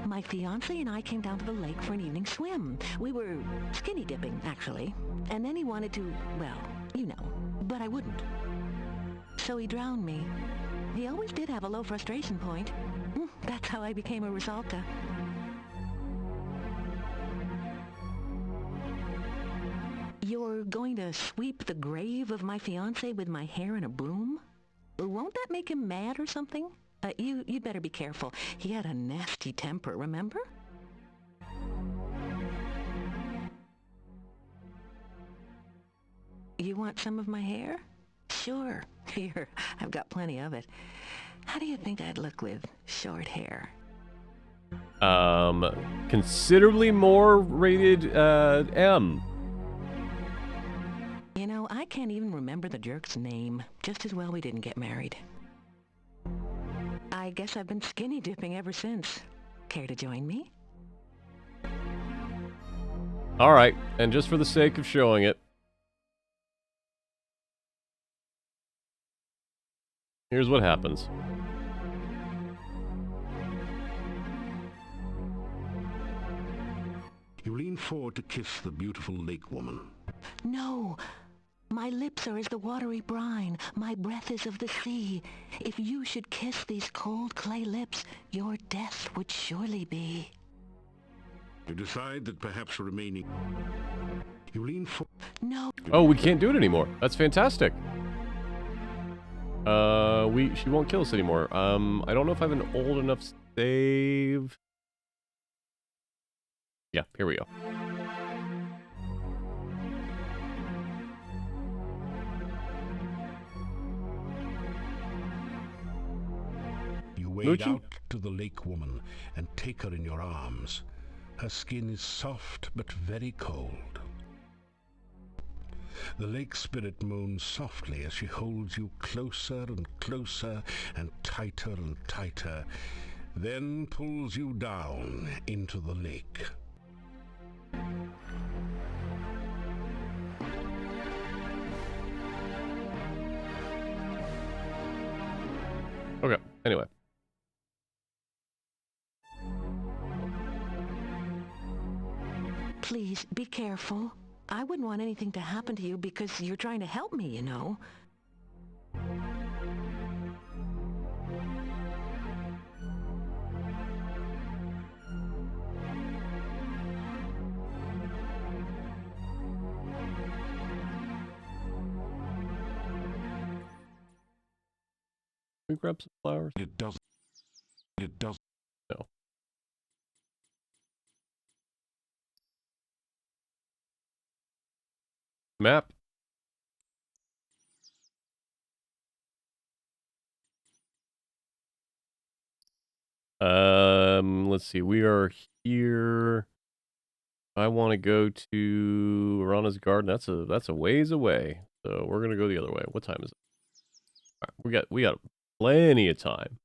My fiancé and I came down to the lake for an evening swim. We were skinny dipping, actually. And then he wanted to, well, you know, but I wouldn't. So he drowned me. He always did have a low frustration point. That's how I became a rusalka. You're going to sweep the grave of my fiancé with my hair in a broom? Won't that make him mad or something? You'd better be careful. He had a nasty temper, remember? You want some of my hair? Sure. Here, I've got plenty of it. How do you think I'd look with short hair? Considerably more rated, M. You know, I can't even remember the jerk's name. Just as well we didn't get married. I guess I've been skinny dipping ever since. Care to join me? Alright, and just for the sake of showing it, here's what happens. You lean forward to kiss the beautiful lake woman. No! My lips are as the watery brine, my breath is of the sea. If you should kiss these cold clay lips, your death would surely be. You decide that perhaps remaining... You lean forward... No. Oh, we can't do it anymore. That's fantastic. She won't kill us anymore. I don't know if I have an old enough save. Yeah, here we go. You wade out to the lake woman and take her in your arms. Her skin is soft but very cold. The lake spirit moans softly as she holds you closer and closer and tighter, then pulls you down into the lake. Okay, anyway. Please, be careful. I wouldn't want anything to happen to you because you're trying to help me, you know. Can we grab some flowers? It doesn't. No. Map. Let's see. We are here. I want to go to Rana's garden. That's a ways away. So we're gonna go the other way. What time is it? All right, we got plenty of time.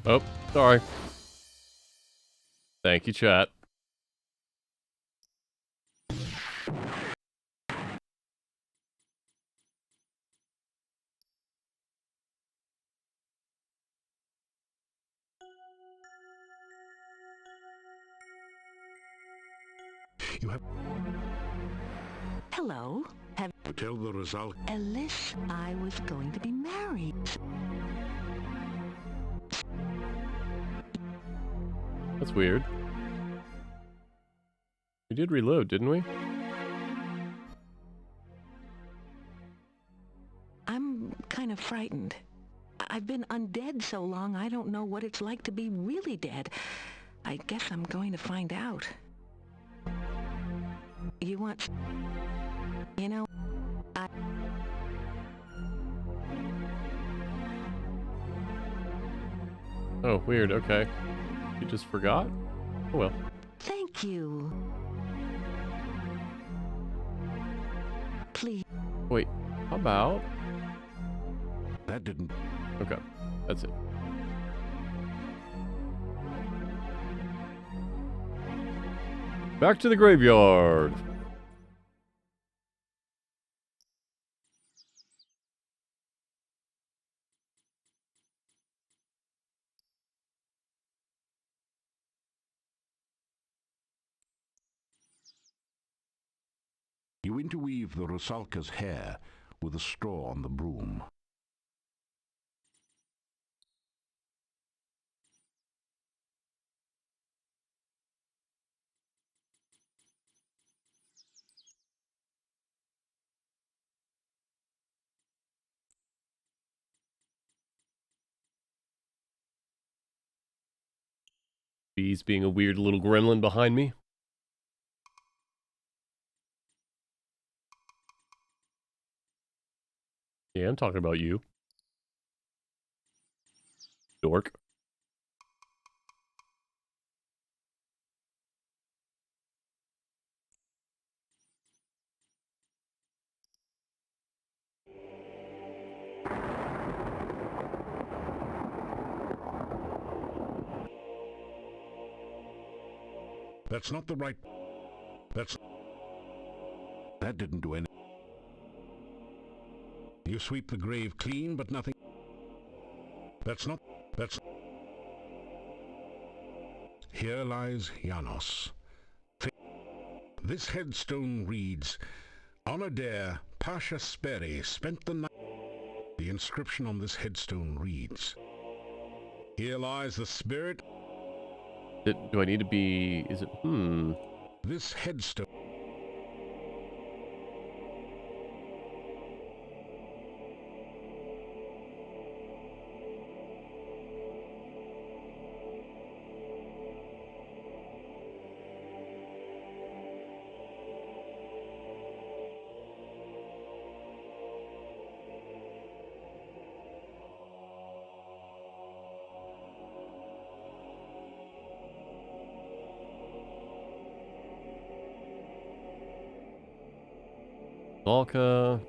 Oh, sorry. Thank you, chat. You have Hello. Have to tell the result. Ellis, I was going to be married. That's weird. We did reload, didn't we? I'm kind of frightened. I've been undead so long, I don't know what it's like to be really dead. I guess I'm going to find out. You want... You know, Oh, weird, okay. You just forgot? Oh well. Thank you. Please. Wait, how about... That didn't. Okay, that's it. Back to the graveyard. You interweave the rusalka's hair with a straw on the broom. Bees being a weird little gremlin behind me. Yeah, I'm talking about you. Dork. That's not the right... That didn't do anything. You sweep the grave clean, but nothing... That's... Here lies Janos. This headstone reads, On a dare, Pasha Sperry spent the night... The inscription on this headstone reads, Here lies the spirit... Do I need to be... Is it... This headstone... Rusalka.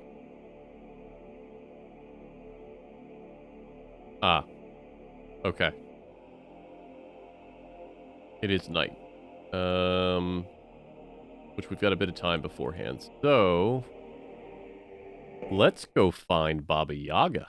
Ah. Okay. It is night. Which we've got a bit of time beforehand. So... Let's go find Baba Yaga.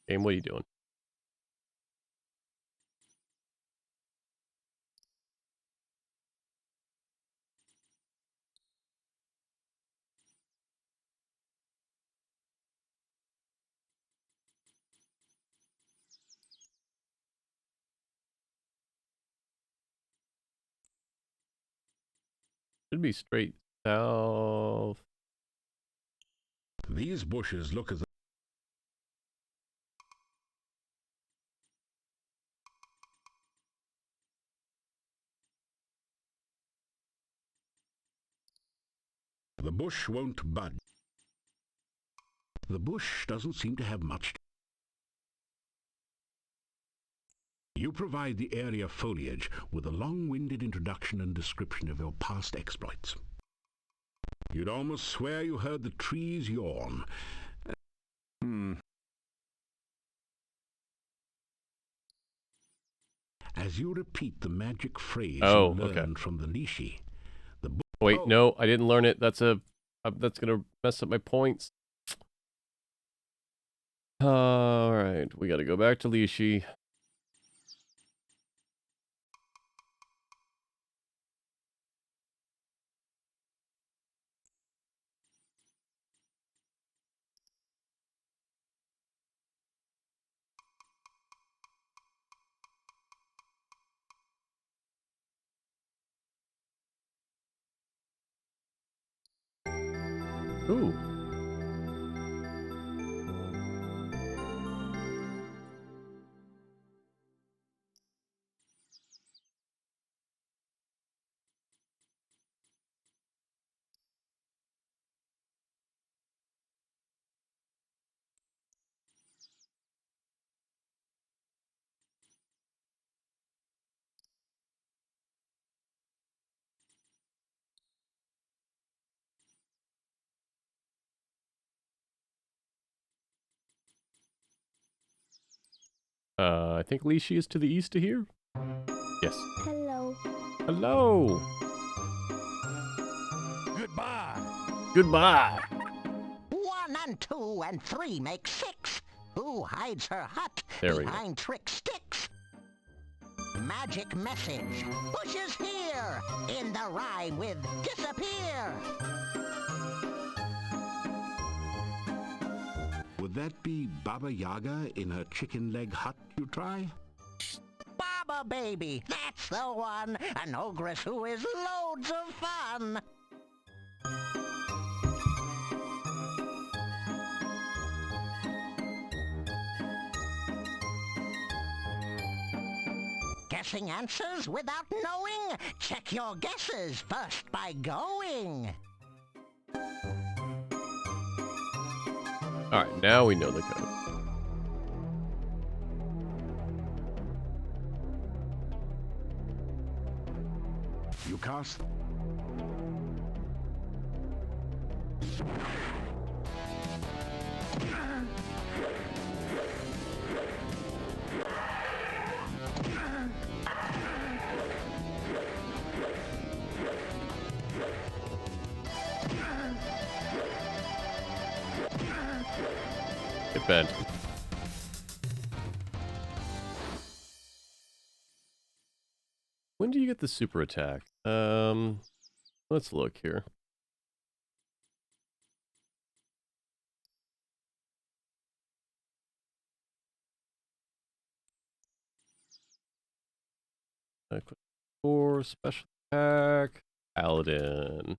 Game, what are you doing? Should be straight south. These bushes look as the bush won't budge. The bush doesn't seem to have much. You provide the area foliage with a long-winded introduction and description of your past exploits. You'd almost swear you heard the trees yawn. As you repeat the magic phrase you learned from the Lishi, wait, no, I didn't learn it. That's gonna mess up my points. All right, we got to go back to Lishi. Ooh. I think Lishi is to the east of here. Yes. Hello. Hello. Goodbye. Goodbye. 1 and 2 and 3 make 6. Who hides her hut behind trick sticks? Magic message. Bushes here. In the rhyme with disappear. Would that be Baba Yaga in her chicken leg hut you try? Baba baby, that's the one. An ogress who is loads of fun. Guessing answers without knowing? Check your guesses first by going. All right, now we know the code. You cast... It bent. When do you get the super attack? Let's look here. Quick 4 special attack. Paladin.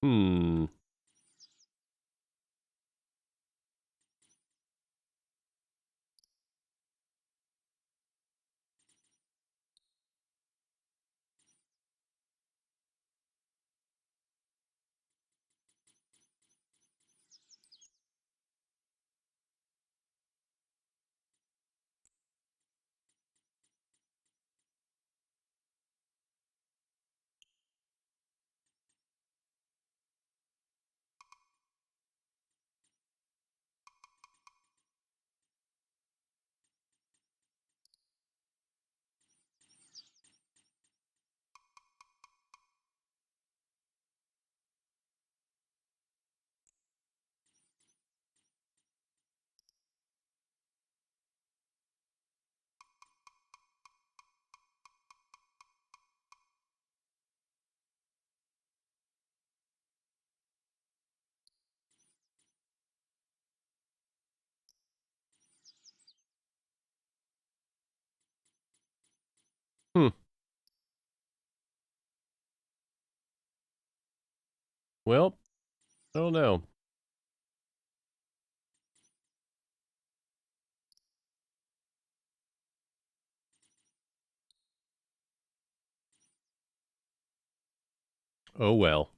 Hmm. Hmm. Well, I don't know. Oh well.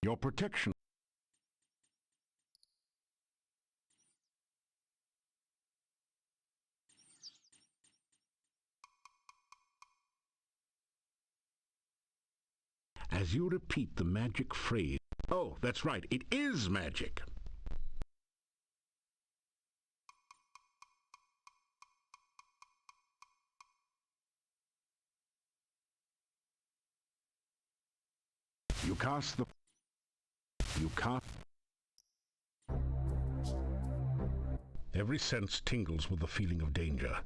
Your protection. As you repeat the magic phrase... Oh, that's right, it is magic. You cast the... You cast... Every sense tingles with the feeling of danger.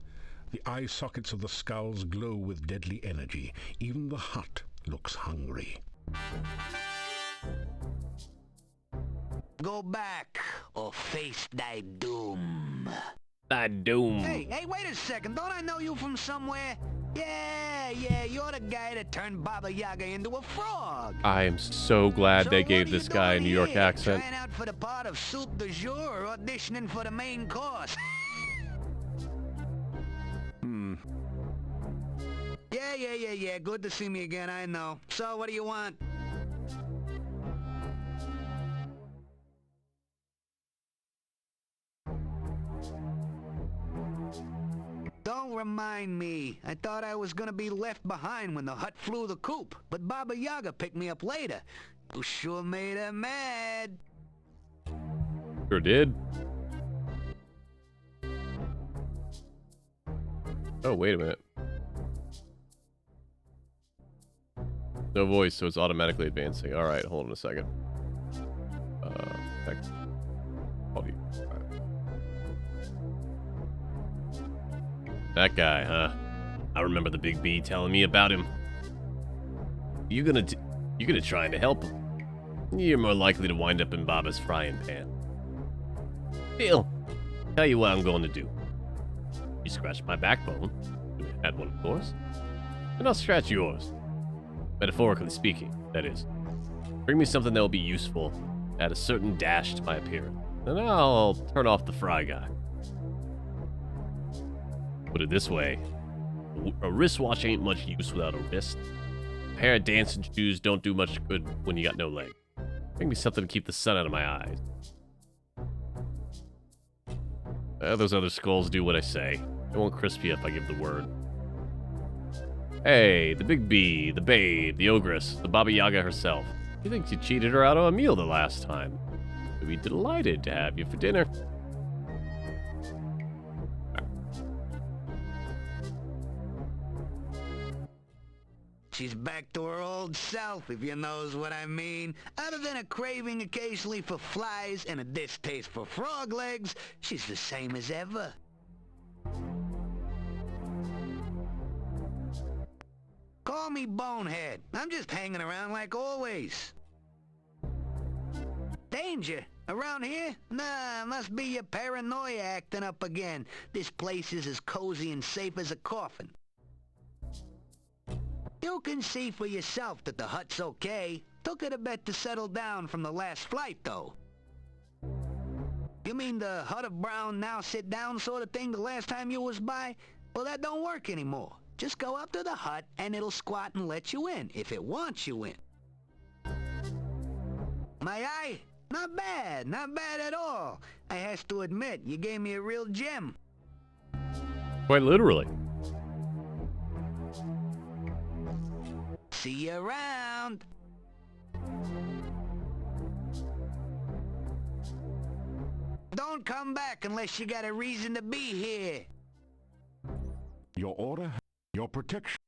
The eye sockets of the skulls glow with deadly energy. Even the hut looks hungry. Go back, or face thy doom. Thy doom. Hey, wait a second. Don't I know you from somewhere? Yeah, you're the guy that turned Baba Yaga into a frog. I am so glad So they what gave are this you guy a doing New York here? accent. Trying out for the part of soup du jour or auditioning for the main course? Yeah. Good to see me again, I know. So, what do you want? Don't remind me. I thought I was gonna be left behind when the hut flew the coop, but Baba Yaga picked me up later. You sure made her mad. Sure did. Oh, wait a minute. No voice, so it's automatically advancing. Alright, hold on a second. Heck. Audio. Alright. That guy, huh? I remember the Big B telling me about him. You gonna try to help him. You're more likely to wind up in Baba's frying pan. Still, tell you what I'm going to do. You scratch my backbone, if I had one of course, and I'll scratch yours. Metaphorically speaking, that is. Bring me something that will be useful, add a certain dash to my appearance, and I'll turn off the fry guy. Put it this way, a wristwatch ain't much use without a wrist. A pair of dancing shoes don't do much good when you got no leg. Bring me something to keep the sun out of my eyes. Those other skulls do what I say. They won't crisp you if I give the word. Hey, the Big B, the Babe, the Ogress, the Baba Yaga herself. She thinks you cheated her out of a meal the last time. We'd be delighted to have you for dinner. She's back to her old self, if you knows what I mean. Other than a craving occasionally for flies and a distaste for frog legs, she's the same as ever. Call me Bonehead. I'm just hanging around like always. Danger? Around here? Nah, must be your paranoia acting up again. This place is as cozy and safe as a coffin. You can see for yourself that the hut's okay. Took it a bit to settle down from the last flight, though. You mean the hut of brown now sit down sort of thing the last time you was by? Well, that don't work anymore. Just go up to the hut and it'll squat and let you in, if it wants you in. My eye? Not bad at all. I has to admit, you gave me a real gem. Quite literally. See you around. Don't come back unless you got a reason to be here. Your order, your protection.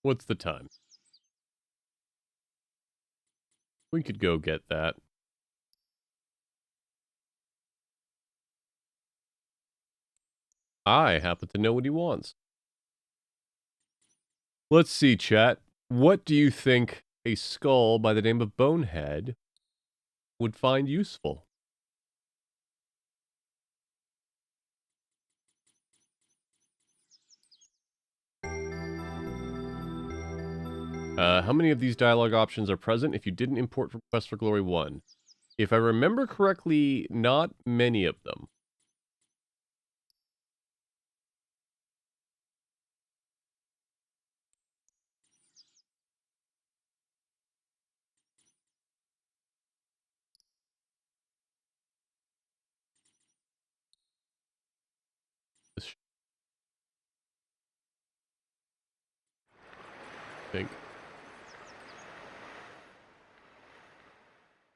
What's the time? We could go get that. I happen to know what he wants. Let's see, chat. What do you think a skull by the name of Bonehead would find useful? How many of these dialogue options are present if you didn't import from Quest for Glory 1? If I remember correctly, not many of them. This I think.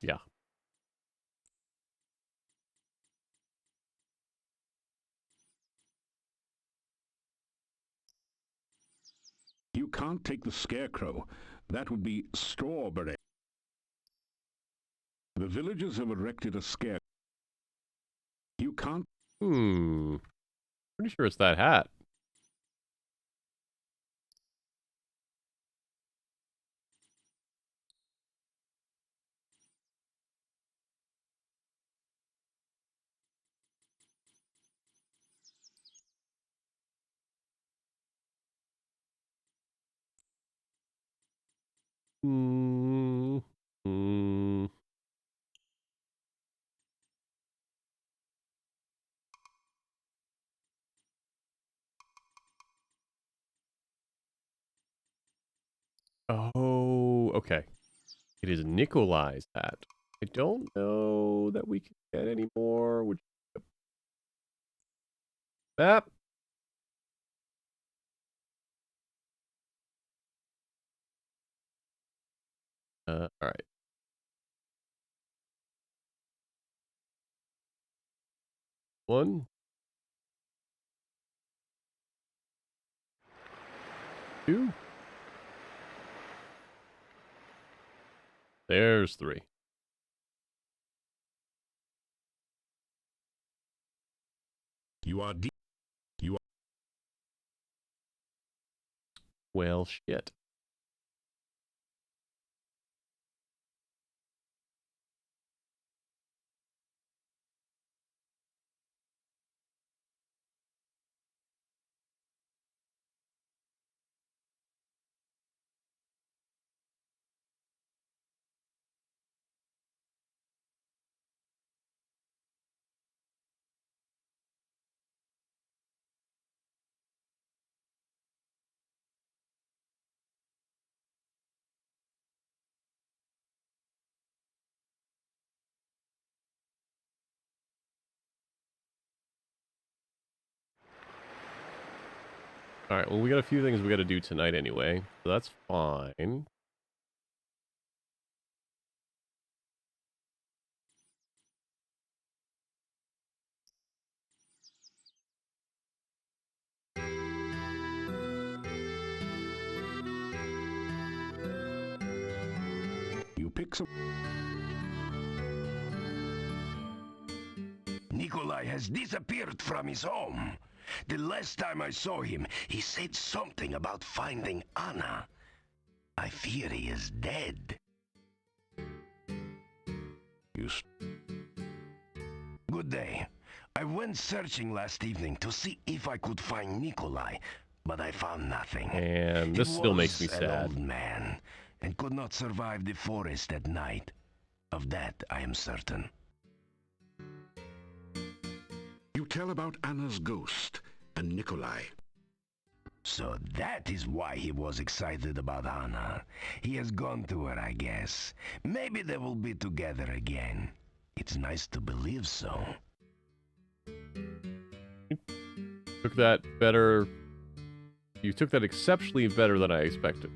Yeah. You can't take the scarecrow. That would be strawberry. The villagers have erected a scare. You can't... Pretty sure it's that hat. Oh, okay. It is Nikolai's hat. I don't know that we can get any more. Which map? All right. One, two. There's three. You are deep. You are... Well, shit. All right, well, we got a few things we got to do tonight anyway, so that's fine. You pick some... Nikolai has disappeared from his home. The last time I saw him, he said something about finding Anna. I fear he is dead. Good day. I went searching last evening to see if I could find Nikolai, but I found nothing. And this still makes me He was sad. an old man and could not survive the forest at night. Of that I am certain. You tell about Anna's ghost and Nikolai. So that is why he was excited about Anna. He has gone to her, I guess. Maybe they will be together again. It's nice to believe so. Took that better. You took that exceptionally better than I expected.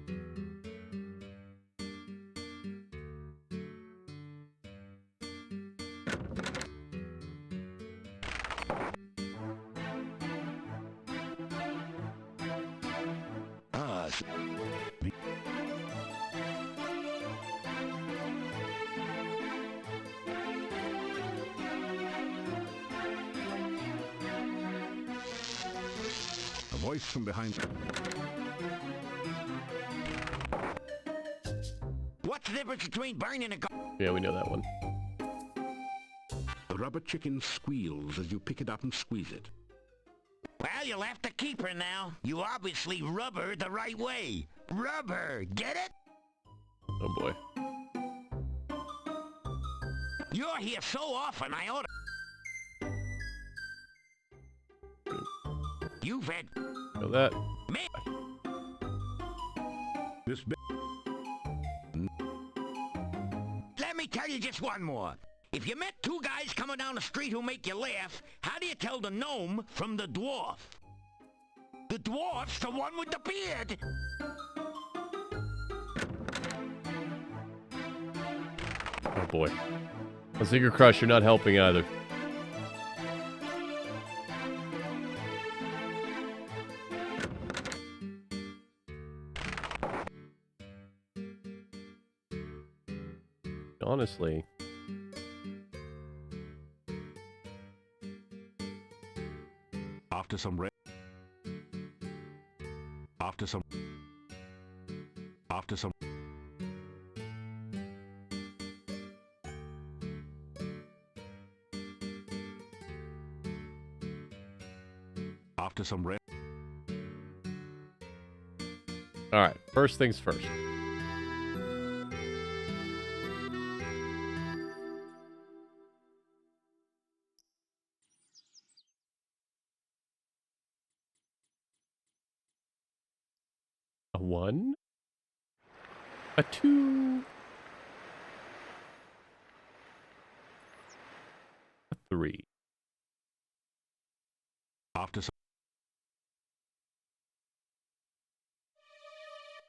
voice from behind. What's the difference between burning a Yeah, we know that one. The rubber chicken squeals as you pick it up and squeeze it. Well, you'll have to keep her now. You obviously rub her the right way. Rub her, get it? Oh boy. You're here so often, I ought to... You've had... Know that. Me... This Let me tell you just one more. If you met two guys coming down the street who make you laugh, how do you tell the gnome from the dwarf? The dwarf's the one with the beard! Oh boy. On Secret Crush, you're not helping either. Honestly. After some After some After some Alright, first things first. A 1, a 2, a 3. After some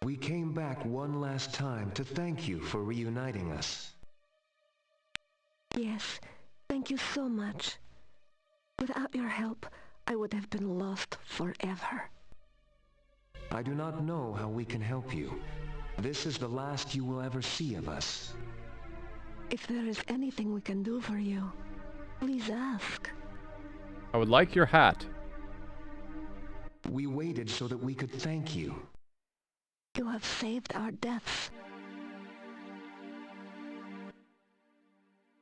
We came back one last time to thank you for reuniting us. Yes, thank you so much. Without your help, I would have been lost forever. I do not know how we can help you. This is the last you will ever see of us. If there is anything we can do for you, please ask. I would like your hat. We waited so that we could thank you. You have saved our deaths.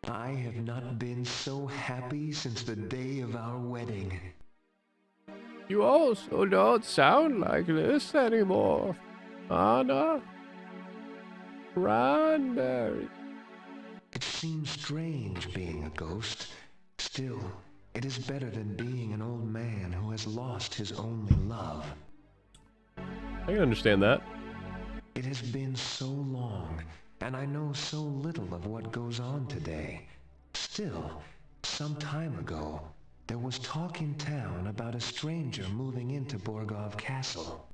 I have not been so happy since the day of our wedding. You also don't sound like this anymore. Anna? Cranberry. It seems strange being a ghost. Still, it is better than being an old man who has lost his only love. I can understand that. It has been so long, and I know so little of what goes on today. Still, some time ago, there was talk in town about a stranger moving into Borgov Castle.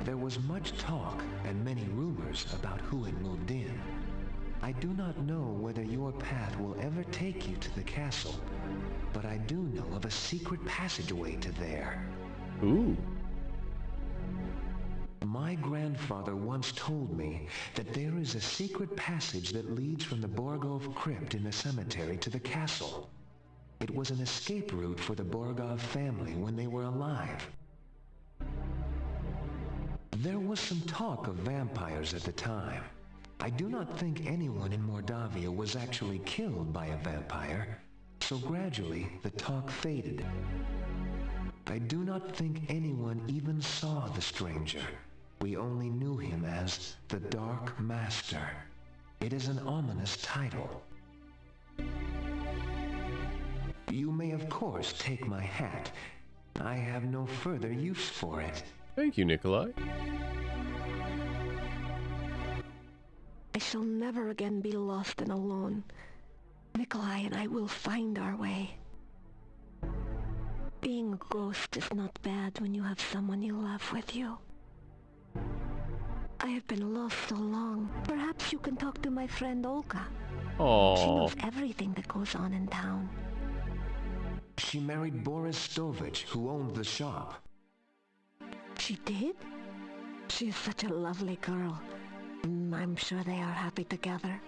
There was much talk and many rumors about who had moved in. I do not know whether your path will ever take you to the castle, but I do know of a secret passageway to there. Ooh. My grandfather once told me that there is a secret passage that leads from the Borgov crypt in the cemetery to the castle. It was an escape route for the Borgov family when they were alive. There was some talk of vampires at the time. I do not think anyone in Mordavia was actually killed by a vampire, so gradually the talk faded. I do not think anyone even saw the stranger. We only knew him as the Dark Master. It is an ominous title. You may of course take my hat. I have no further use for it. Thank you, Nikolai. I shall never again be lost and alone. Nikolai and I will find our way. Being a ghost is not bad when you have someone you love with you. I have been lost so long. Perhaps you can talk to my friend Olga. She Aww. knows everything that goes on in town. She married Boris Stovich, who owned the shop. She did? She is such a lovely girl. I'm sure they are happy together.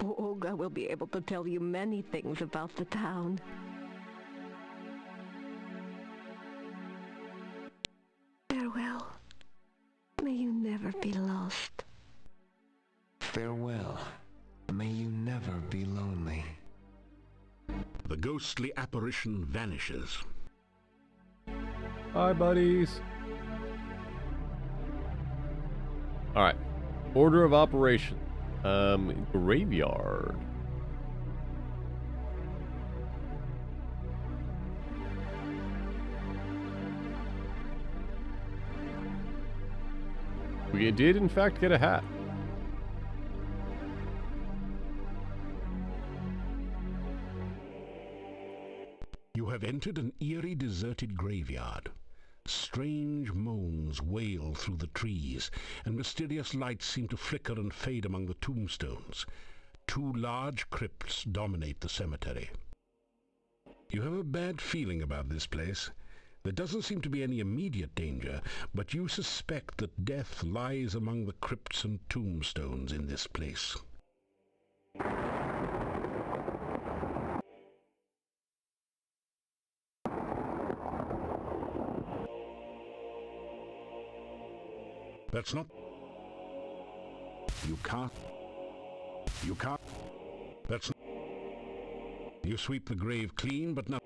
Olga will be able to tell you many things about the town. be lost. Farewell. May you never be lonely. The ghostly apparition vanishes. Hi, buddies. Alright. Order of operation. Graveyard. We did, in fact, get a hat. You have entered an eerie, deserted graveyard. Strange moans wail through the trees, and mysterious lights seem to flicker and fade among the tombstones. 2 large crypts dominate the cemetery. You have a bad feeling about this place. There doesn't seem to be any immediate danger, but you suspect that death lies among the crypts and tombstones in this place. That's not... You can't... That's... You sweep the grave clean, but not...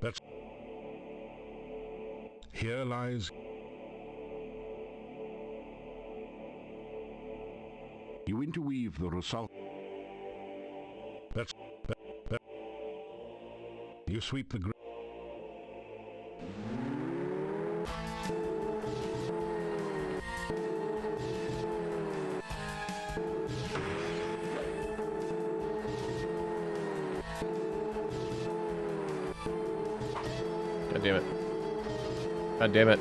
That's... Here lies... You interweave the rusalka... That's... You sweep the grave... God damn it. God damn it.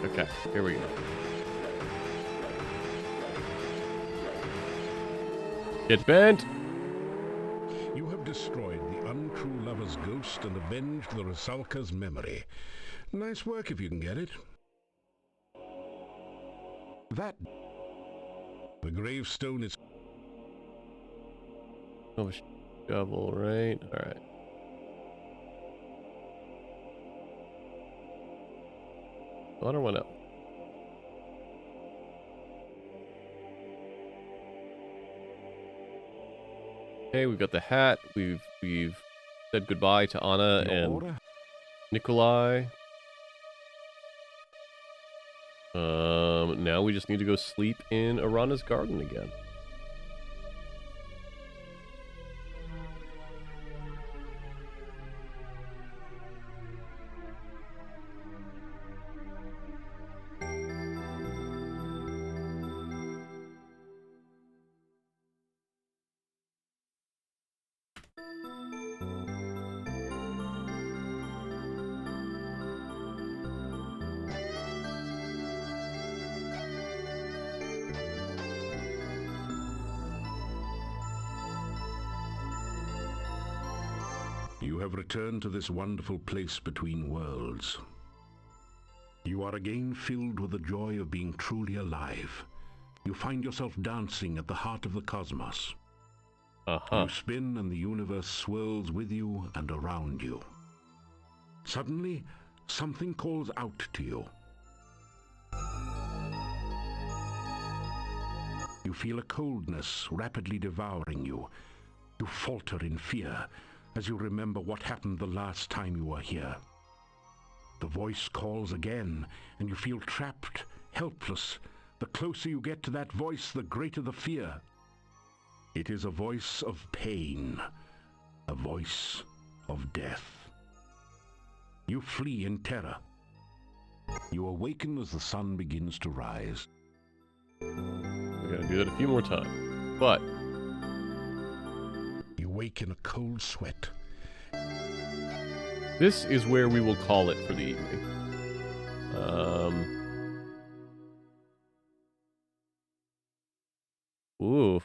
Okay, here we go. Get bent! You have destroyed the untrue lover's ghost and avenged the rusalka's memory. Nice work if you can get it. That... The gravestone is... Oh, shovel, right? Alright. Water went up. Okay, we've got the hat. We've said goodbye to Anna and Nikolai. Now we just need to go sleep in Arana's garden again. You have returned to this wonderful place between worlds. You are again filled with the joy of being truly alive. You find yourself dancing at the heart of the cosmos. You spin and the universe swirls with you and around you. Suddenly, something calls out to you. You feel a coldness rapidly devouring you. You falter in fear as you remember what happened the last time you were here. The voice calls again, and you feel trapped, helpless. The closer you get to that voice, the greater the fear. It is a voice of pain, a voice of death. You flee in terror. You awaken as the sun begins to rise. We're gonna do that a few more times, but you wake in a cold sweat. This is where we will call it for the evening. Ooh.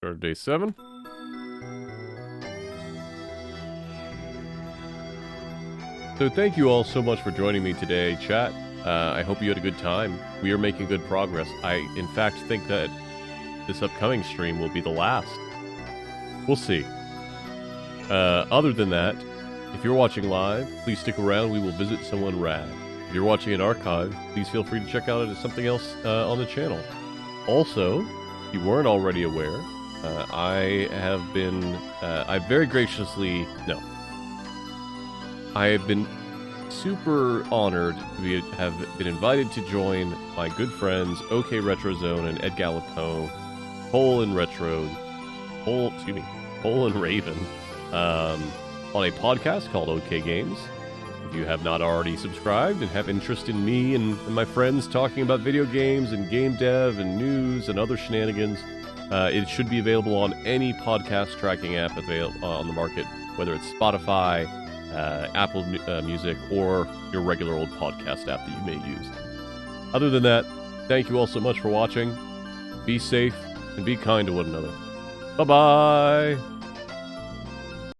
Start of day 7. So thank you all so much for joining me today, chat. I hope you had a good time. We are making good progress. I, in fact, think that this upcoming stream will be the last. We'll see. Other than that, if you're watching live, please stick around. We will visit someone rad. If you're watching an archive, please feel free to check out something else on the channel. Also, if you weren't already aware, I have been, I have been super honored to have been invited to join my good friends OK Retro Zone and Ed Gallipo, Cole and Raven, on a podcast called OK Games. If you have not already subscribed and have interest in me and my friends talking about video games and game dev and news and other shenanigans, it should be available on any podcast tracking app available on the market, whether it's Spotify, Apple Music, or your regular old podcast app that you may use. Other than that, thank you all so much for watching. Be safe and be kind to one another. Bye-bye!